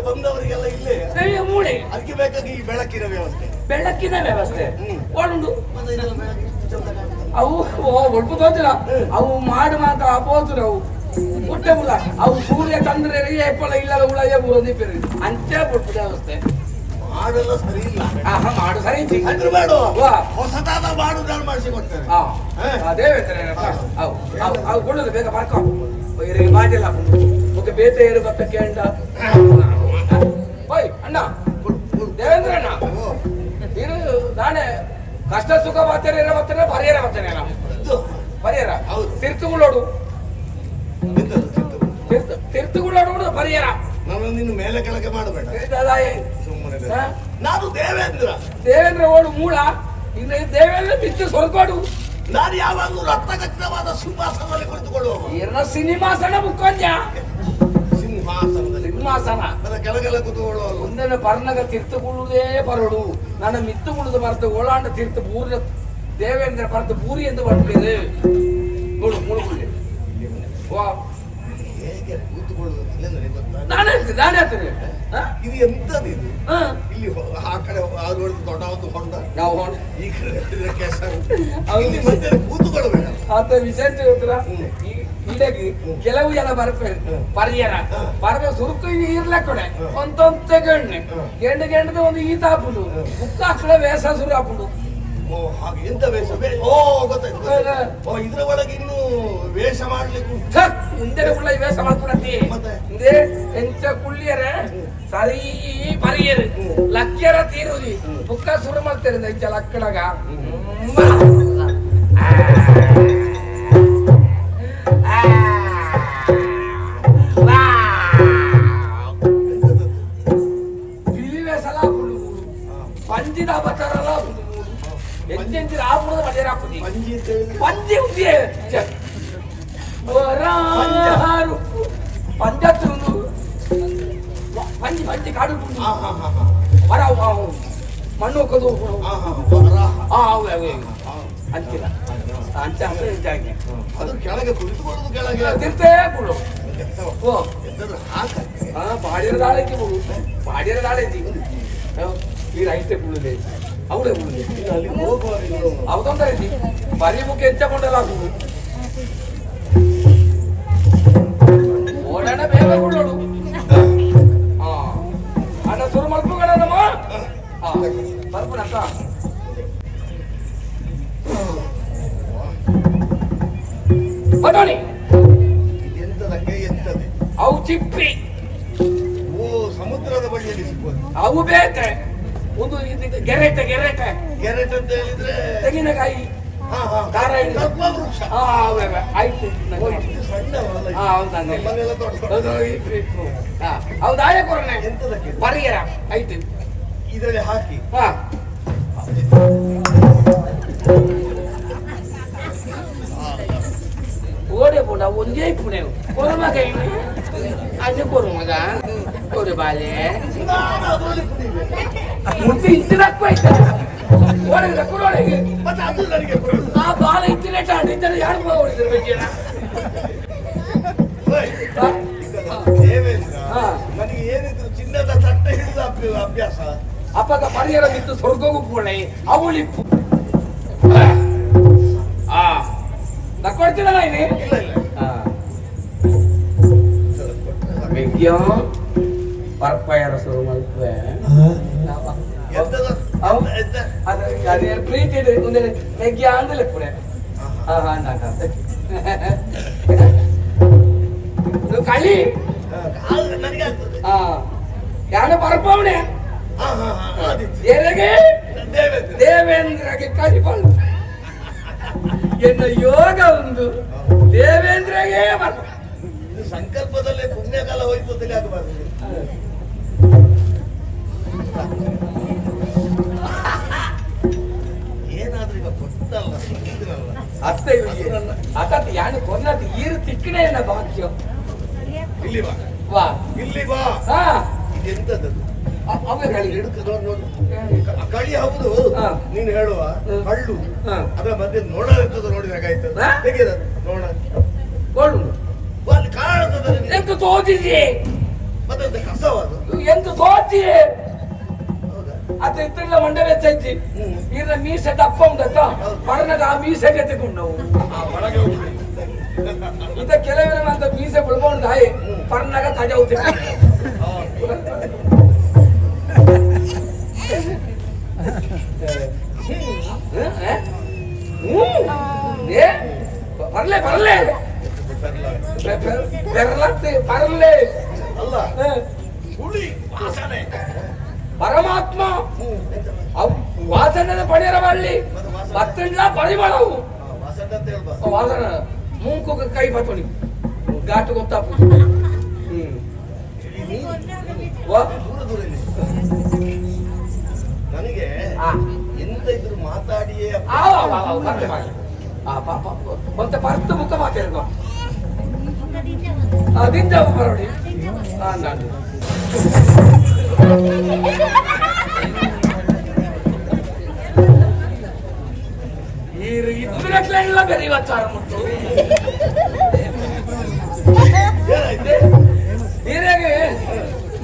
ಬಂದವರಿಗೆಲ್ಲ ಇಲ್ಲೇ ಮೂಳೆ ಅದಕ್ಕೆ ಬೇಕಾಗಿ ಈ ಬೆಳಕಿನ ವ್ಯವಸ್ಥೆ ಒಳ್ಳುಂಡು ಅವು ಒಳ್ಪು ತೋತಿಲ್ಲ ಅವು ಮಾಡಿ ಮಾತ್ರ ಅಪೋತರು ಅವು ಹೊಟ್ಟೆ ಮುಲ ಅವು ಸೂರ್ಯ ತಂದ್ರೆ ಎಪ್ಪಲ ಇಲ್ಲದ ಉಳಯ ಬೂರದಿಪ್ಪರಿ ಅಂತೆ ಬಿಟ್ಟು ವ್ಯವಸ್ಥೆ ಮಾಡಲ್ಲ ಸರಿ ಇಲ್ಲ. ಮಾಡು ಸರಿ ಅಂದ್ರೆ ಬೇಡ, ಹೊಸದಾದ ಮಾಡು ನಾನು ಮಾಡಿಸಿ ಕೊಡ್ತೇನೆ. ಅದೇ ಅವು ಕೊಡೋದು ಬೇಗ ಬರ್ಕೊ ಬಾಜಿಲ್ಲ ಓಕೆ ಬೇತೆ ಏರು ಬತ್ತ ಕೇಂಡ ಹೋಯ್ ಅಣ್ಣ ದೇವೇಂದ್ರ ಅಣ್ಣ ನೀನು ನಾನೇ ಕಷ್ಟ ಸುಖ ಬರ್ತೇನೆ ಪರಿಹಾರ ತಿರ್ತುಗಳೋಡು ತಿರ್ತುಗಳೋಡು ಪರಿಹಾರ. ನಾನು ನಿನ್ನ ಮೇಲೆ ಕೆಳಗೆ ಮಾಡಬೇಡ ಸುಮ್ಮನೆ. ನಾನು ದೇವೇಂದ್ರ ಓಡು ಮೂಳ ಇನ್ನು ದೇವೇಂದ್ರ ಬಿತ್ತು ಸ್ವರ್ಗೋಡು. ನಾನು ಯಾವಾಗಲೂ ರತ್ನಗಚ್ಚಿತವಾದ ಸಿಂಹಾಸನದಲ್ಲಿ ಕುಳಿತುಕೊಳ್ಳುವ ಸಿನಿಮಾಸನ ಮುಕ್ಕೊಂಜ ಸಿಂಹಾಸನ ಕೆಳಗೆಲ್ಲ ಕೂತ್ಕೊಳ್ಳುವ ಒಂದನ ಪರ್ನಗ ತಿರ್ತುಕೊಳ್ಳುವುದೇ ಪರಡು ನನ್ನ ಮಿತ್ತುಗುಳುದು ಮರ್ತು ಓಳಾಂಡ ತೀರ್ಥ ಪೂರ್ಣ ದೇವೇಂದ್ರ ಪರ್ತ ಪೂರಿ ಎಂದು ಬರ್ತೇನೆ ನೋಡು ಇಲ್ಲಿ ಮಧ್ಯೆ ಕೂತುಕೊಳ್ಳಬೇಡ. ಆತ ವಿಶೇಷ ಗೊತ್ತಿಲ್ಲ ಇಡಗಿ ಕೆಲವು ಜನ ಬರ್ತಾರೆ ಪರಿಯರ ಬರಬೇಕು ಸುರುಕು ಇರ್ಲಕ್ಕ ಕೊಡೆ ಒಂದೊಂದು ಗಣ್ಣೆ ಗೆಂಡು ಒಂದು ಈತ ಹಾಪುಡು ಉಕ್ಕ ಹಾಕಡೆ ವೇಷ ಶುರು ಹಾಪುಡು. ಓ ಹಾಗೆ ಎಂತ ವೇಷ? ಓ ಗೊತ್ತಾಯ್ತು. ಓ ಇದ್ರ ಒಳಗೆ ಇನ್ನು ವೇಷ ಮಾಡ್ಲಿಕ್ಕೆ ಮುಂದೆ ಕೂಡ ವೇಷ ಮಾಡ್ಕೊಡತ್ತಿ ಮತ್ತೆ ಇಂದೇ ಎಂಚ ಕುಳ್ಳಿಯರ ಸರಿ ಪರಿಯರು ಲಕ್ಕ್ಯರ ತೀರುದಿ ಉಕ್ಕ ಶುರು ಮಾಡ್ತಾರೆ ಎಂಚ ಲಕ್ಕಡಗ పంజిద అవతారాల ఎంజెంజి రాపుడు పడేరాపుది పంజಿ ಅಂತ ಹೇಳಿದ್ರೆ పంజి ఉంది వరారు పంజతును పంజి పంజి కాడుతుంది వర మಣ್ಣು కదు ಅಂತಿಲ್ಲ ಅಂತ ಜಾಗಿ ಅದು ಕೆಳಗೆ ಕುಳಿತುಕೊಳ್ಳೋದು ಕೆಳಗೆ ತಿರ್ತೇ ಬಿಡು ಓ ಎಂತಂದ್ರೆ ಹಾಕ ಬಾಡಿರ ದಾಳಿಗೆ ಬಿಡು ಬಾಡಿರ ದಾಳಿಗೆ ಈ ರೈತೆ ಬಿಡುದೆ ಅವಳೇ ಬಿಡುದೆ ಅಲ್ಲಿ ಹೋಗುವಾಗ ಅವತ್ತೊಂದ ರೀತಿ ಬರೀ ಮುಖ ಎಚ್ಚಕೊಂಡೆಲ್ಲ ಆಗುದು ಓಡಾಡ ಬೇಗ ಬಿಡೋಡು ಹಾ ಅಣ್ಣ ಶುರು ಮಾಡ್ಕೋಗಳಮ್ಮ ಹಾ ಬರ್ಬಿಡ ಅಂತ ಬದೋಣಿ ಎಂತದಕ್ಕೆ ಎಂತದೆ ಅವು ಚಿಪ್ಪಿ ಓ ಸಮುದ್ರದ ಬಳಿಯಲ್ಲಿ ಸಿಗ್ಬೋದು. ಅವು ಬೇಕೆ ಒಂದು ಗೆರೆಟೆ ಗೆರೆಟೆ ಗೆರೆಟ್ ಅಂತ ಹೇಳಿದ್ರೆ ತೆಂಗಿನಕಾಯಿ ಖಾರ ಎಣ್ಣೆ. ಕಲ್ಪವೃಕ್ಷ. ಆಯ್ತು ಓ, ಇದು ಸಣ್ಣವಲ್ಲ ಇದು. ಹೌದಾ ನಮ್ಮನೆಲ್ಲ ದೊಡ್ಡ ಹೌದಾಯ ಕೊರನೆ ಎಂತದಕ್ಕೆ ಪರಿಯರ ಆಯ್ತು ಇದರಲ್ಲಿ ಹಾಕಿ ಹಾ ಓಡೆ ಪುಣ ಒಂದೇ ಪುಣೆ ಕೊರಮಗ ಅಜ್ಜ ಕೊರಮಗ ಕೊರೆ ಬಾಲೆ ನಾನು ಅದರಲ್ಲಿ ಕುಡಿಬೇಕು. ಮುಟ್ಟಿ ಇತ್ತಿನಕ್ಕೂ ಆಯ್ತಾ ಓಡಿದ್ರೆ ಕೊರೊಳಗೆ ಮತ್ತೆ ಅದು ನನಗೆ ಕೊಡು. ಆ ಬಾಲ ಇತ್ತಿನ ಟಾಂಡ್ ಇದ್ದರೆ ಯಾರು ಓಡಿದ್ರೆ ಬೇಕೇನ ಓಯ್, ದೇವೇಂದ್ರ ನನಗೆ ಏನಿದ್ರು ಚಿನ್ನದ ತಟ್ಟೆ ಹಿಡಿದ ಅಭ್ಯಾಸ. ಅಪ್ಪಗ ಪರಿಯರ ಬಿತ್ತು ಸ್ವರ್ಗಗೂ ಪೂರ್ಣೆ ಅವಳಿಪ್ಪು ನಕ್ಕೊಡ್ತೀನಲ್ಲ ಇಲ್ಲಿ ಇಲ್ಲ ಇಲ್ಲ ವಿಜ್ಞ ಪರ್ಪಯರ ಶುರು ಮಾಡ್ತೇವೆ ಎಂತದ ಅವು ಎಂತ ಅದೇ ಪ್ರೀತಿ ಇದೆ ಒಂದೇ ವಿಜ್ಞ ಅಂದಲೇ ಪುಣೆ ಕಳಿ ನನಗೆ ಆಗ್ತದೆ. ಯಾನ ಪರಪವಣೆ ಆದಿತ್ಯ. ಎರೆಗೆ ದೇವೇಂದ್ರ ದೇವೇಂದ್ರಗೆ ಕಲಿಪಲ್ ಎನ್ನ ಯೋಗ ಒಂದು ದೇವೇಂದ್ರಗೆ ಬರ್ಪ ಇದು ಸಂಕಲ್ಪದಲ್ಲೇ ಪುಣ್ಯಕಾಲ ಹೋಯ್ತು ಅಂತಲೇ ಆಗಬಾರ್ದು. ಏನಾದ್ರೂ ಈಗ ಗೊತ್ತಲ್ಲ ಸಿಕ್ಕಿದ್ರಲ್ಲ ಅತ್ತೆ ಅತತ್ ಯಾನು ಕೊನ್ನದು ಈರು ತಿಕ್ಕಣೆ ಎನ್ನ ಭಾಗ್ಯ ಇಲ್ಲಿ ಬಾ ವಾ ಇಲ್ಲಿ ಬಾ. ಹಾ ಇದೆಂತದ್ದು ಅವೇ ಕಳಿ ಹಿಡುಕು ನೋಡು. ಕಳಿ ಹೌದು ಹಾ. ನೀನು ಹೇಳುವ ಹಳ್ಳು ಹಾ. ಅದರ ಮಧ್ಯೆ ನೋಡಲಿರ್ತದ ನೋಡಿದಾಗಾಯ್ತು ಹಾ? ತೆಗೆದ ನೋಡ ಕೊಳ್ಳು ಒಂದು ಕಾಣುತ್ತದೆ ನಿನಗೆ. ಎಂತ ತೋಚಿದೆ ಮತ್ತೆ ಅದು ಕಸವಾದು ಎಂತ ತೋಚಿ ಹೌದಾ ಅತ್ತ ಇತ್ತಿಲ್ಲ ಮಂಡೆ ವೆಚ್ಚಿ ಇರ ಮೀಸೆ ದಪ್ಪ ಉಂಟತ್ತ ಪಡನಗ ಆ ಮೀಸೆಗೆ ತೆಗೊಂಡವು ಆ ಒಳಗೆ ಹೋಗ್ಬಿಡಿ. ಇದ ಕೆಲವರ ಅಂತ ಮೀಸೆ ಬಿಳ್ಕೊಂಡು ದಾಯಿ ಪಡನಗ ಕಜಾವು ಬರ್ಲೆ ಬರ್ಲೆ ಬೆರಲತ್ತೆ ಬರಲೆ ಅಲ್ಲ ಹುಳಿ ವಾಸನೆ ಪರಮಾತ್ಮ ಅವು ವಾಸನೆ ಪಡೆಯರ ಬಳ್ಳಿ ಮತ್ತಲ್ಲ ಪರಿಮಳವು ವಾಸನೆ ಅಂತ ಹೇಳ್ಬಾರ್ದು. ವಾಸನ ಮೂಕು ಕೈ ಬತ್ತೋಣಿ ಘಾಟು ಗೊತ್ತಾಪು ದೂರ ದೂರ ಇಲ್ಲಿ. ನನಗೆ ಎಂತ ಇದ್ರು ಮಾತಾಡಿಯೇ ಒಂತ ಪರ್ತು ಮುಖ ಮಾತಾಡಿದ ಅದಿಂದ ಬರೋಡಿ ನಾನು ಇದ್ರಕ್ಲೆಲ್ಲ ಬೆರೆಯುವತ್ತಾರ ಮುಟ್ಟು ಏನಾಯ್ತು? ಹೀರೆಗೆ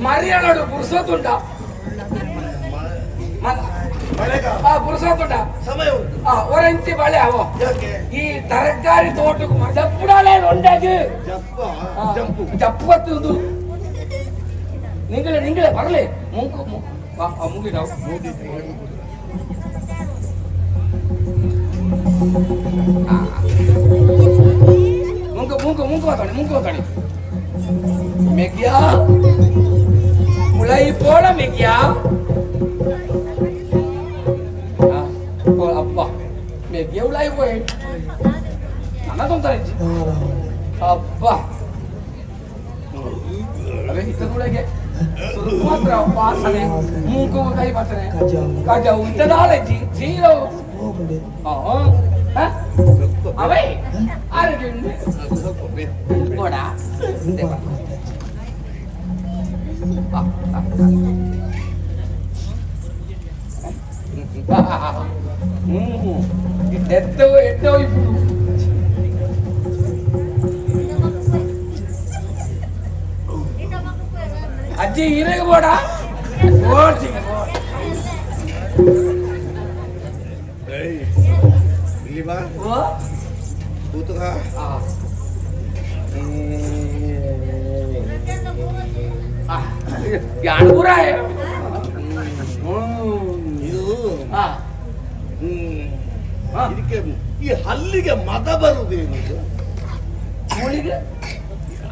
ಮರಿಯಾಳೋಡು ಪುರ್ಸೋತುಂಟ ಪುರುಷೋತ್ತುಂಟ ಸಮಯ ಉಂಟು. ಒರಂಚಿ ಬಳೆ ಅವ ಯಾಕೆ ಈ ತರಕಾರಿ ತೋಟಕ್ಕೆ ಜಪ್ಪುಡಾಲೆ ಉಂಟಾಗಿ ಜಂಪು ಜಪ್ಪು ಬತ್ತುದು ನಿಂಗಳೇ ಬರಲಿ ಮುಗಿದಾವ್ ಮುಂಕು ಹೋತಾನೆ ಮೆಗ್ಯಾ ಮುಳೈ ಪೋಳ ಮೆಗ್ಯಾ ಅಪ್ಪ ಮೆಗ್ಯಾ ಉಳಾಯಿ ಪೋಯ್ ನನ್ನ ತೊಂತಾರೆ ಅಪ್ಪ ಅದೇ ಇದ್ದೊಳಗೆ ಮಾತ್ರ ವಾಸನೆ ಮೂಗು ಕೈ ಬರ್ತಾನೆ ಕಾಜಾವು ಇದ್ದದಾಳೆ ಜೀರವು ಅವೇ ಆರೋಗ್ಯ ಗೋಡ ఎట్టో ఇప్పుడు అజ్జి ఇరగబోడా ಇಲ್ಲಿ ಬಾ ಕೂತುಕ ಯಾಣೂರ ಇದು ಇದಕ್ಕೆ ಈ ಹಲ್ಲಿಗೆ ಮದ ಬರುದೇನು ಅವಳಿಗೆ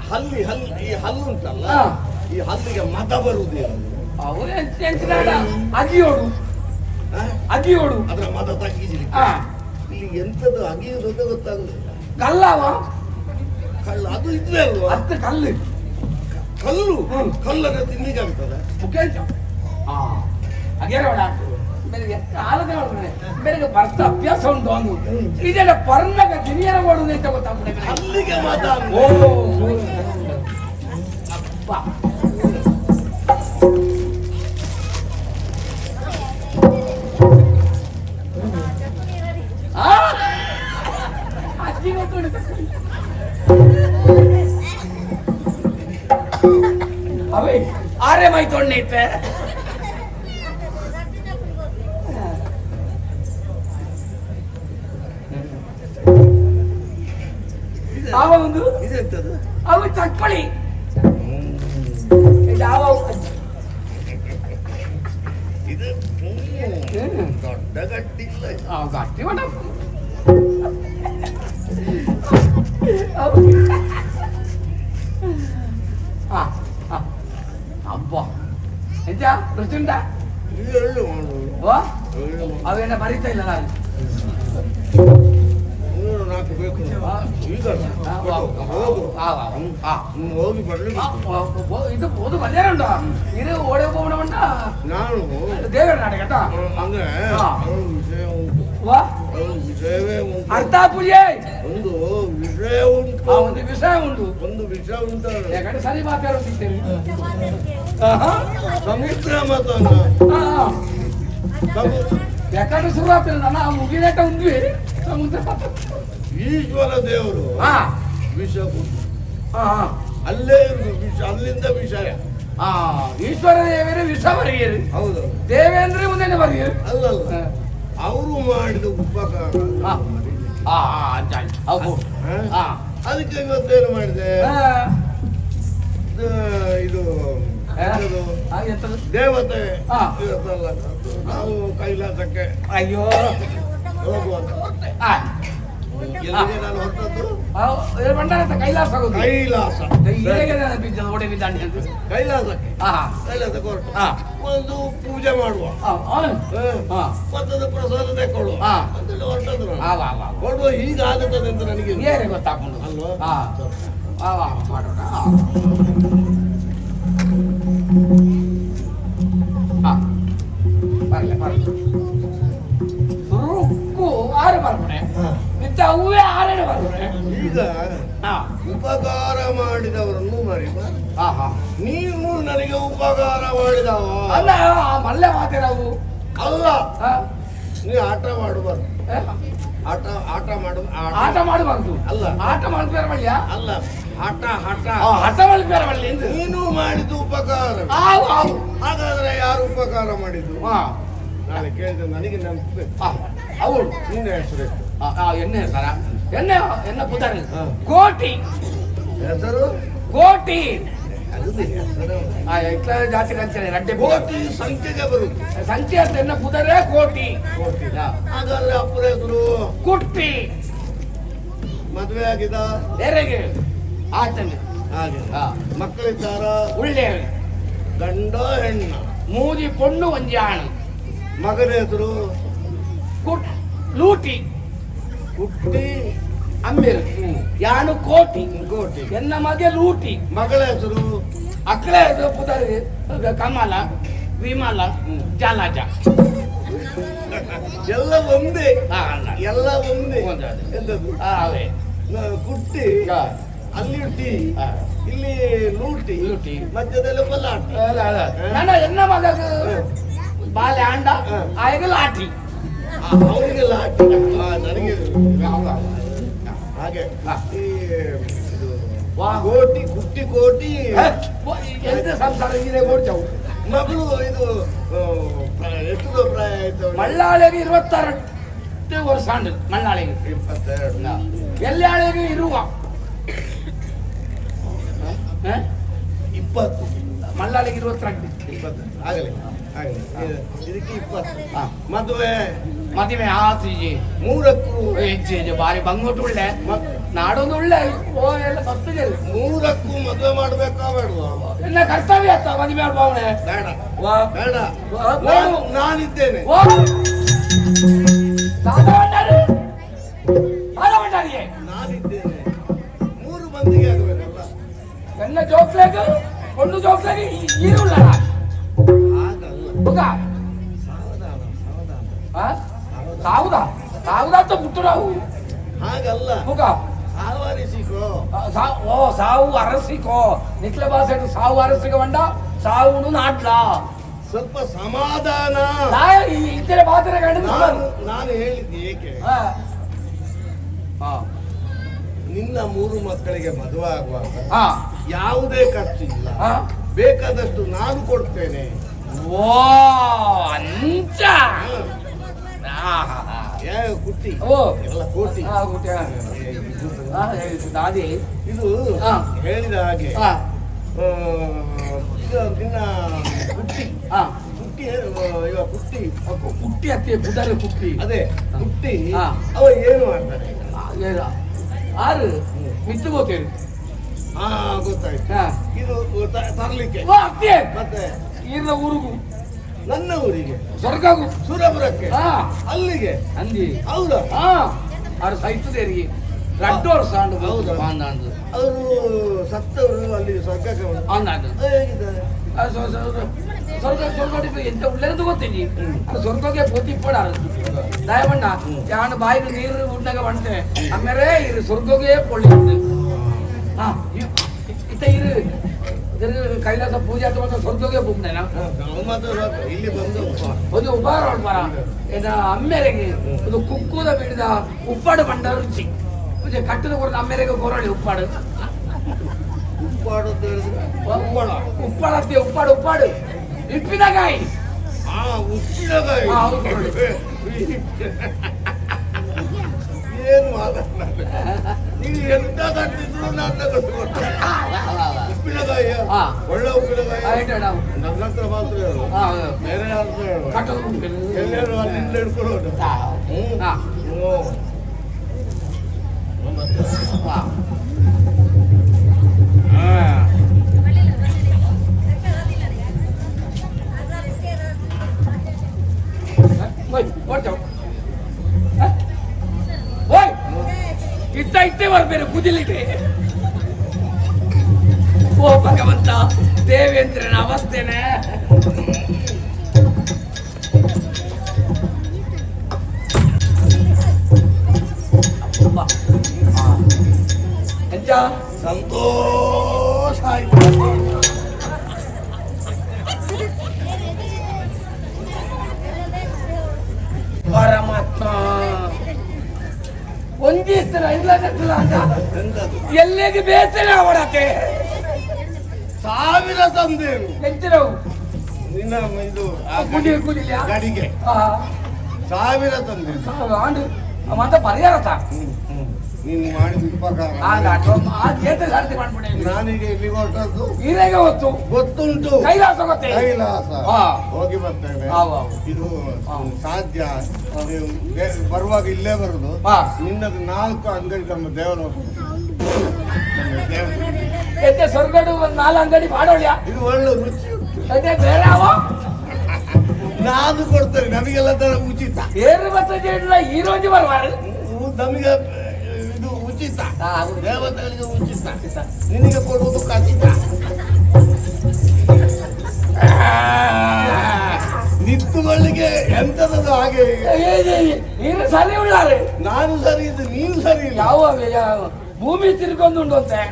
ಹಲ್ಲಿ ಈ ಹಲ್ಲು ಉಂಟಲ್ಲ ಈ ಹಲ್ಲಿಗೆ ಮದ ಬರುದೇನು ಅವರೇ ಅಗಿಯೋಡು ಅಗಿಯೋಡು ಅದರ ಮದ ತಗ್ಗಿಸಲಿಕ್ಕೆ ಇಲ್ಲಿ ಎಂತದ್ದು ಅಗಿಯುವುದು ಅಂತ ಗೊತ್ತಾಗುದಿಲ್ಲ ಕಲ್ಲವ ಕಲ್ಲು ಅದು ಇದ್ರೆ ಅಲ್ವಾ ಹತ್ತು ಕಲ್ಲು ಕಲ್ಲು ಕಲ್ಲನ್ನ ತಿನ್ನಿಗೆ ಆಗ್ತದೆ ಮುಖ್ಯಾಂಶ ಅಗೇರೋಣ ಬೆಳಿಗ್ಗೆ ಕಾಲದ ಬೆಳಿಗ್ಗೆ ಬರ್ತ ಅಭ್ಯಾಸ ಉಂಟು ಅಂದು ಇದೆಲ್ಲ ಪರ್ಣಗ ಜಿನಿಯರ ಮಾಡುದು ಅಂತ ಗೊತ್ತಾಗ್ಬಿಟ್ಟೆ ಅಲ್ಲಿಗೆ ಮದ ಓ ಅಪ್ಪ ಅಜ್ಜಿ ಗೊತ್ತು ಅವೇ ಆರೆ ಮೈ ತೊಣ್ಣೈತೆ ಅವ ಒಂದು ಇದೆಂತದ್ದು ಅವ ಚಕ್ಕಳಿ ಯಾವ ಇದು ದೊಡ್ಡ ಗಟ್ಟಿಲ್ಲ ಗಟ್ಟಿ ಮಾಡ ಅಬ್ಬ ಎಂತ ರುಚುಂಡ ಎಳ್ಳು ಮಾಡುದು ಅವೇನ ಮರಿತಾ ಇಲ್ಲ ನಾನು 3-4 ಬೇಕು ಈಗ ಹೋಗಿ ಬರ್ಲಿಕ್ಕೆ ಇದು ಬೋದು ಮಲ್ಯಾರ ಉಂಟು ಇದು ಓಡೆ ಹೋಗೋಣ ಉಂಟ ನಾನು ದೇವರ ನಾಟಕ ಅಂದ್ರೆ ವಿಷಯ ಉಂಟು ವಿಷಯವೇ ಉಂಟು ಅರ್ಥ ಪೂಜೆ ಒಂದು ವಿಷಯ ಉಂಟು ಒಂದು ವಿಷಯ ಉಂಟು ಒಂದು ವಿಷಯ ಉಂಟು ಯಾಕಂದ್ರೆ ಸರಿ ಮಾತಾಡೋದಿದ್ದೇನೆ ಸಮುದ್ರ ಮತನ ಯಾಕಂದ್ರೆ ಶುರುವಾಗ್ತದೆ ನನ್ನ ಮುಗಿನೇಟ ಉಂದ್ವಿ ಸಮುದ್ರ ಈಶ್ವರ ದೇವರು ವಿಷ ಅಲ್ಲೇ ಇರುದು ವಿಷ ಅಲ್ಲಿಂದ ವಿಷಯ ಈಶ್ವರ ದೇವರೇ ವಿಷ ಬರೆಯರು ಹೌದು ದೇವೇಂದ್ರ ಮುಂದೆ ಬರೆಯರು ಅಲ್ಲಲ್ಲ ಅವರು ಮಾಡಿದ ಉಪಕಾರ ಅದಕ್ಕೆ ಇವತ್ತೇನು ಮಾಡಿದೆ ಇದು ದೇವತೆ ಇವತ್ತಲ್ಲ ನಾವು ಕೈಲಾಸಕ್ಕೆ ಅಯ್ಯೋ ಹೋಗುವಂತ ಎಲ್ಲಿಗೆ ನಾನು ಹೊರಟದ್ದು ಬಂಡ ಕೈಲಾಸ ಕೈಲಾಸ ಓಡೆ ಬಿದ್ದಾಂಡಿ ಅಂತ ಕೈಲಾಸಕ್ಕೆ ಕೈಲಾಸಕ್ಕೆ ಹೊರಟು ಒಂದು ಪೂಜೆ ಮಾಡುವ ಮತ್ತದ ಪ್ರಸಾದ ತೆಕ್ಕೊಳ್ಳುವ ಅಂತೇಳಿ ಹೊರಟದ್ದು ಹೊರಡುವ ಹೀಗಾಗುತ್ತದೆ ಅಂತ ನನಗೆ ಏನೇ ಗೊತ್ತಾಗ್ಕೊಂಡು ಅಲ್ವಾ ಮಾಡೋಣ ಬರಲಿ ಬರಲಿ ಸುರುಕು ಆರು ಬರ್ಬಿಡೆ ಮಿತ್ತ ಹೂವೇ ಆರೇಳು ಬರ್ಬಿಡೆ ಈಗ ಉಪಕಾರ ಮಾಡಿದವರನ್ನು ಮರಿಬಾರದು ನೀನು ನನಗೆ ಉಪಕಾರ ಮಾಡಿದವ ಅಲ್ಲ ಮಲ್ಲೆ ಮಾತಿರವು ಅಲ್ಲ ನೀ ಆಟ ಮಾಡಬಾರ್ದು ಆಟ ಮಾಡಬಾರ್ದು ಅಲ್ಲ ಆಟ ಮಾಡ್ಬೇರೆ ಮಲ್ಯ ಅಲ್ಲ ಹಠ ಮಾಡ್ಬೇರೆ ಮಲ್ಯ ನೀನು ಮಾಡಿದ್ದು ಉಪಕಾರ ಹಾಗಾದ್ರೆ ಯಾರು ಉಪಕಾರ ಮಾಡಿದ್ದು ನಾಳೆ ಕೇಳಿದ್ರೆ ನನಗೆ ನೆನಪು. ಅವಳು ನಿನ್ನ ಹೆಸರು ಎಣ್ಣೆ ಸರ ಎಣ್ಣೆ ಎಣ್ಣೆ ಪುದಾರ ಹಾ. ಕೋಟಿ ಹೆಸರು ಕೋಟಿ ಅದು ಹೆಸರು ಇಟ್ಲ ಜಾತಿ ಅಂತಾರೆ ರಡ್ಡೆ ಕೋಟಿ ಸಂಖ್ಯೆಗೆ ಬರುತ್ತೆ. ಸಂಖ್ಯೆ ಅಂತ ಎಣ್ಣೆ ಪುದರೆ ಕೋಟಿ ಕೋಟಿ ಹಾಗಾದ್ರೆ ಅಪ್ಪರ ಹೆಸರು ಕುಟ್ಟಿ ಮದುವೆ ಆಗಿದ ಬೇರೆಗೆ ಆತನೆ ಹಾಗೆ ಮಕ್ಕಳಿದ್ದಾರ ಉಳ್ಳೆ ಗಂಡ ಹೆಣ್ಣ ಮೂದಿ ಪೊಣ್ಣು ಒಂಜಿ ಆಣು ಮಗನ ಹೆಸರು ಕುಟ್ ಲೂಟಿ ಹುಟ್ಟಿ ಅಂಬೇರು ಯಾನು ಕೋಟಿ ಕೋಟಿ ಎನ್ನ ಮಗೆ ಲೂಟಿ ಮಗಳ ಹೆಸರು ಅಕ್ಕಳ ಹೆಸರು ಪುದರೆ ಕಮಲ ವಿಮಲ ಜಲಜ ಎಲ್ಲ ಒಂದೇ ಎಲ್ಲ ಒಂದೇ ಒಂದೇ. ಎಂತದ್ದು ಅವೇ ಕುಟ್ಟಿ ಅಲ್ಲಿ ಟಿ ಇಲ್ಲಿ ಲೂಟಿ ಲೂಟಿ. ಮಧ್ಯದಲ್ಲಿ ಬಲಾಟಿ ನನ್ನ ಎನ್ನ ಮಗ ಬಾಲೆ ಆಂಡ ಆಯ್ಗ ಲಾಟಿ ಅವನಿಗೆ ಲಾಟಿ ನನಗೆ ಹಾಗೆ ಈ ಇದು ಕೋಟಿ ಕುಟ್ಟಿ ಕೋಟಿ ಎಂತ ಸಂಸಾರ ಇದೆ ನೋಡ್ತಾವು ಮಗಳು ಇದು ಎಷ್ಟು ಪ್ರಾಯ ಆಯ್ತು ಮಳ್ಳಾಳಿಗೆ 22 ವರ್ಷ ಅಂಡ್ ಮಳ್ಳಾಳಿಗೆ 22 ಎಲ್ಲಾಳಿಗೆ ಇರುವ 20 ಮಳ್ಳಾಳಿಗೆ 22 20 ಆಗಲಿ ಇದಕ್ಕೆ 20 ಮದುವೆ ಮದುವೆ ಆತೀಜಿ ಮೂರಕ್ಕೂ ಹೆಚ್ಚು ಬಾರಿ ಬಂಗೋಟು ಒಳ್ಳೆ ನಾಡೊಂದು ಒಳ್ಳೆ ಓ ಎಲ್ಲ ಬರ್ತದೆ ಮೂರಕ್ಕೂ ಮದುವೆ ಮಾಡ್ಬೇಕಾ ಬೇಡವಾ ಎನ್ನ ಕರ್ತವ್ಯ ಆತ ಮದುವೆ ಭಾವನೆ ಬೇಡ ವಾ ಬೇಡ ವಾ. ನಾನಿದ್ದೇನೆ ಓ ಸಾಧವಣ್ಣರು ಸಾಧವಣ್ಣರಿಗೆ ನಾನಿದ್ದೇನೆ 3 ಮಂದಿಗೆ ಆಗಬೇಕಲ್ಲ ಎನ್ನ ಜೋಕ್ಲಾಗ ಒಂದು ಜೋಕ್ಲಾಗ ಈರುಳ್ಳ ಹಾಗಲ್ಲ ಹುಗ ಸಾವಧಾನ ಸಾವುದ ಸಾವುದ ಅಂತ ಬಿಟ್ಟರಾವು ಹಾಗಲ್ಲ ಹುಗ ಆವರಿಸಿಕೋ ಓ ಸಾವು ಅರಸಿಕೋ ನಿಕ್ಲ ಭಾಷೆ ಸಾವು ಅರಸಿಕ ಬಂಡ ಸಾವುನು ನಾಟ್ಲ ಸ್ವಲ್ಪ ಸಮಾಧಾನ ಇತರ ಮಾತ್ರ ನಾನು ಹೇಳಿದ್ದೆ ಏಕೆ ಹಾ ನಿನ್ನ 3 ಮಕ್ಕಳಿಗೆ ಮದುವೆ ಆಗುವಾಗ ಹಾ ಯಾವುದೇ ಖರ್ಚು ಇಲ್ಲ ಹಾ ಬೇಕಾದಷ್ಟು ನಾನು ಕೊಡ್ತೇನೆ ಓ ಅಂಚ ಕುಟ್ಟಿ ಓ ಎಲ್ಲ ಕೋಟಿ ದಾದಿ ಇದು ಹಾ. ಹೇಳಿದ ಹಾಗೆ ಹಾ ಇದು ನಿನ್ನ ಕುಟ್ಟಿ ಹಾ ಕುಟ್ಟಿ ಇವ ಕುಟ್ಟಿ ಕುಟ್ಟಿ ಅತ್ತೆ ಬುಧರೆ ಕುಟ್ಟಿ ಅದೇ ಕುಟ್ಟಿ ಹಾ. ಅವ ಏನು ಮಾಡ್ತಾನೆ ಆರು ಮಿತ್ತು ಹೋಗ್ತೇವೆ ಹಾ ಗೊತ್ತಾಯ್ತು ಹಾ ಇದು ತರ್ಲಿಕ್ಕೆ ಓ ಅತ್ತೆ ಮತ್ತೆ ಈರ್ನ ಊರಿಗೂ ನನ್ನ ಊರಿಗೆ ಸ್ವರ್ಗಗೂ ಸುರಪುರಕ್ಕೆ ಹಾ ಅಲ್ಲಿಗೆ ಅಂದಿ ಹೌದಾ ಹಾ ಅವ್ರು ಸೈತದೇರಿಗೆ ರಡ್ಡೋರು ಸಾಂಡು ಹೌದಾ? ಅಂದು ಅವರು ಸತ್ತವರು ಅಲ್ಲಿ ಸ್ವರ್ಗಕ್ಕೆ ಬಂದ್ರು. ಅಂದು ಅದು ಹೇಗಿದ್ದಾರೆ ಸ್ವರ್ಗ ಎಂತ ಉಳ್ಳೇದು ಗೊತ್ತೀನಿ ಅದು ಸ್ವರ್ಗಕ್ಕೆ ಪೋತಿಪ್ಪಡಾರು ದಯಮಣ್ಣ ಯಾನು ಬಾಯಿಗೆ ನೀರು ಉಂಡಾಗ ಬಂತೆ ಆಮೇಲೆ ಇರು ಸ್ವರ್ಗಕ್ಕೆ ಪೊಳ್ಳಿ ಉಂಟು ಹಾ ಇತ್ತ ಇರು ಕೈಲಾಸ ಪೂಜೆ ಅಥವಾ ಸ್ವರ್ಗಕ್ಕೆ ಬುಕ್ನೇನ ನಾವು ಮಾತ್ರ ಸಾಕು. ಇಲ್ಲಿ ಬಂದು ಒಂದು ಉಪಾರ ಉಳ್ಬಾರ ಏನ ಅಮ್ಮೆರೆಗೆ ಒಂದು ಕುಕ್ಕುದ ಬಿಡಿದ ಉಪ್ಪಾಡು ಬಂಡ ರುಚಿ ಪೂಜೆ ಕಟ್ಟದ ಕೊಡ ಅಮ್ಮೆರೆಗೆ ಕೊರಳಿ ಉಪ್ಪಾಡು ಉಪ್ಪಾಡು ಅಂತ ಹೇಳಿದ್ರೆ ಉಪ್ಪಾಡತ್ತೆ ಉಪ್ಪಾಡು ಉಪ್ಪಾಡು ಇಪ್ಪಿನಕಾಯಿ ಉಪ್ಪಿನಕಾಯಿ ಹಾ, ಹೌದು ನೋಡಿ. ಏನು ಮಾತಾಡ ನೀವು ಎಂತ ಕಟ್ಟಿದ್ರು ನಾನು ತಗೊಂಡು ಉಪ್ಪಿನಕಾಯಿ ಹಾ. ಒಳ್ಳೆ ಉಪ್ಪಿನಕಾಯಿ ಆಯ್ತು ನಾವು ನನ್ನ ಹತ್ರ ಮಾತ್ರ ಹೇಳು. ಹಾ ಬೇರೆ ಯಾರು ಹೇಳು. ಕಟ್ಟದ ಎಲ್ಲರೂ ಅಲ್ಲಿಂದ ಹಿಡ್ಕೊಳ್ಳೋದು ಹಾ ಹಾ ಇತ್ತೆ ಬರ್ಬೇರೆ ಕುದಿಲಿಕ್ಕೆ ಓ ಭಗವಂತ ದೇವೇಂದ್ರನ ಅವಸ್ಥೆನೆ ಎಂತ ಸಂತೋಷ ಆಯ್ತು ಪರಮಾತ್ಮ ಒಂದಿಸ್ತಾರ ಇಲ್ಲ ಅಂತ ಎಂತದು ಎಲ್ಲಿಗೆ ಬೇತನೆ ಅವಡತೆ 1000 ತಂದೇನು ಎಂತಿರವು ನಿನ್ನ ಇದು ಕುಡಿಲಿಲ್ಲ ಗಡಿಗೆ 1000 ತಂದೆ ಆಂಡು ಮತ್ತೆ ಪರಿಹಾರ ನೀನು ಮಾಡಿದ ಉಪಕಾರ ನಾನೀಗ ಇಲ್ಲಿ ಹೊರಟದ್ದು ಗೊತ್ತುಂಟು ಕೈಲಾಸ ಗೊತ್ತೇ ಕೈಲಾಸ ಹೋಗಿ ಬರ್ತೇವೆ ಇದು ಸಾಧ್ಯ ನೀವು ಬರುವಾಗ ಇಲ್ಲೇ ಬರುದು ನಿನ್ನದು 4 ಅಂಗಡಿ ನಮ್ಮ ದೇವರು ಸ್ವರ್ಗಡು 4 ಅಂಗಡಿ ಮಾಡೋಳ್ಯ ಇದು ಒಳ್ಳೆ ರುಚಿ ಅದೇ ಬೇರೆ ನಾನು ಕೊಡ್ತೇನೆ ನಮಗೆಲ್ಲ ಉಚಿತ ಏರು ಬರ್ತದೆ ಈರೋಜು ಬರುವಾರ ನಮಗೆ ಇದು ಉಚಿತ ದೇವತೆಗಳಿಗೆ ಉಚಿತ ನಿನಗೆ ಕೊಡುವುದು ಖಚಿತ ನಿತ್ತುಗಳಿಗೆ ಎಂತದದು ಹಾಗೆ ನೀನು ಸರಿ ಉಳ್ಳಾರೆ ನಾನು ಸರಿ ಇದ್ದು ನೀನು ಸರಿ ಇಲ್ಲ ಯಾವ ಭೂಮಿ ತಿರ್ಕೊಂಡುಂಟು ಅಂತೆ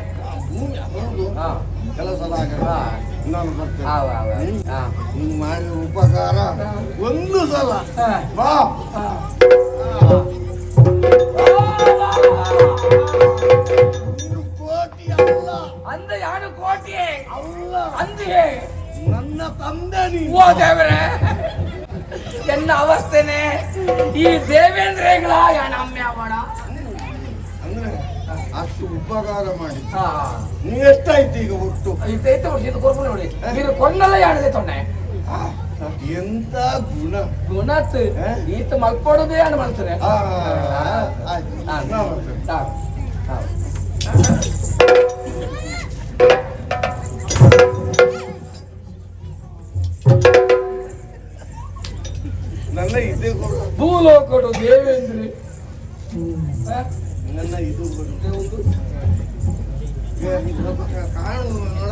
ಭೂಮಿ ಹೌದು ಕೆಲಸ ನಾನು ಬರ್ತೇನೆ ನೀನು ಮಾಡಿದ ಉಪಕಾರ ಒಂದು ಸಲ ಬಾ ಕೋಟಿ ಅಲ್ಲ ಅಂದ ಯಾನು ಕೋಟಿ ಅಲ್ಲ ಅಂದಿಯೇ ನನ್ನ ತಂದೆ ನೀನು ಓ ದೇವರೇ ಎನ್ನ ಅವಸ್ಥೆನೆ ಈ ದೇವೇಂದ್ರಗಳ ಯಾನಮ್ಮೆ ಅವಣ ಅಂದ್ರೆ ಅಷ್ಟು ಉಪಕಾರ ಮಾಡಿ ನೀ ಎಷ್ಟಾಯ್ತು ಈಗ ಒಟ್ಟು ಇದೈತೆ ಇದು ಕೊರ್ಪು ನೋಡಿ ನೀನು ಕೊಂಡಲ್ಲ ಯಾಣದೆ ತೊಂಡೆ ಎಂತ ಗುಣ ಗುಣತ್ ಈತ ಮಲ್ಕೊಡೋದೇ ಯಾಣ ಮಾಡ್ತಾರೆ ನನ್ನ ಇದೇ ಕೊಡು ಭೂಲೋಕಡು ದೇವೇಂದ್ರಿ ನನ್ನ ಇದು ಕಾಣು ನೋಡ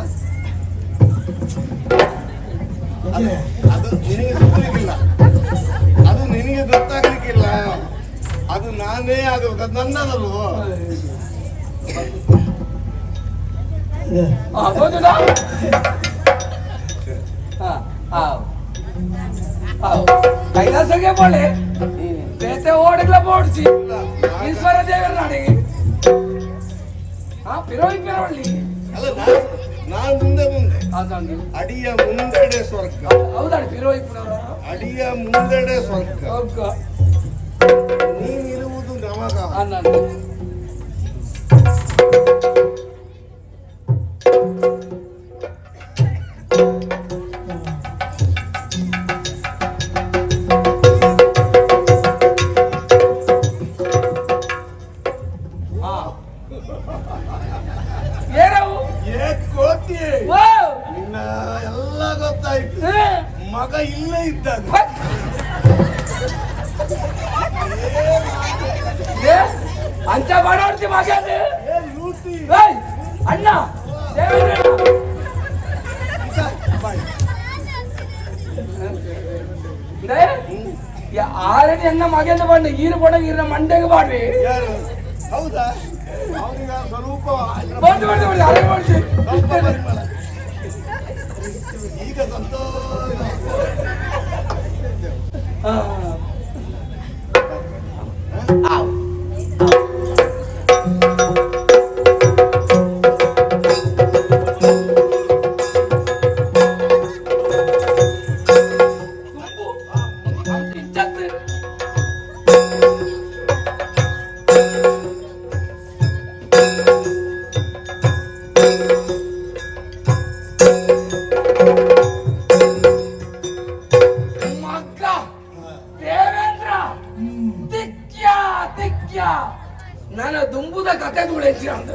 ಅದು ನಿನಗೆ ಗೊತ್ತಾಗಲಿಕ್ಕಿಲ್ಲ ಅದು ನಿನಗೆ ಗೊತ್ತಾಗ್ಲಿಕ್ಕಿಲ್ಲ ಅದು ನಾನೇ ಅದು ನನ್ನದಲ್ವೋ ಕೈಲಾಸಗೆ ಬೋಳೆ ಬೇತೆ ಓಡಗ್ಲ ಬೋಡ್ಸಿ ಈಶ್ವರ ದೇವರ ನಾಡಿಗೆ ಪಿರೋಳಿ ಪಿರೋಳಿ ಅಲ್ಲ ನಾನು ಮುಂದೆ ಅದಂಗೆ ಅಡಿಯ ಮುಂದೆಡೆ ಸ್ವರ್ಗ ಹೌದಾಡಿ ಪಿರೋಳಿ ಅಡಿಯ ಮುಂದೆಡೆ ಸ್ವರ್ಗ ಸ್ವರ್ಗ ನೀನಿರುವುದು ನಮಗ ನಿನ್ನ ಎಲ್ಲ ಗೊತ್ತಾಯ್ತು ಮಗ ಇಲ್ಲೇ ಇದ್ದಾನೆ ಅಂತ ಮಾಡೋಡ್ತಿ ಮಗ ಅಣ್ಣ ಆರಡಿ ಅನ್ನ ಮಗಂದ ಬಂದು ಈರು ಬಡ ಈರಿನ ಮಂಡೆಗೆ ಬಾಡ್ರಿ ಯಾರು ಹೌದಾ ಅವನಿಗೆ ಸ್ವಲ್ಪ ಈಗ ಸಂತೋಷ ನನ್ನ ದುಂಬುದ ಕತೆ ತುಳಿಸಿ ಅಂತ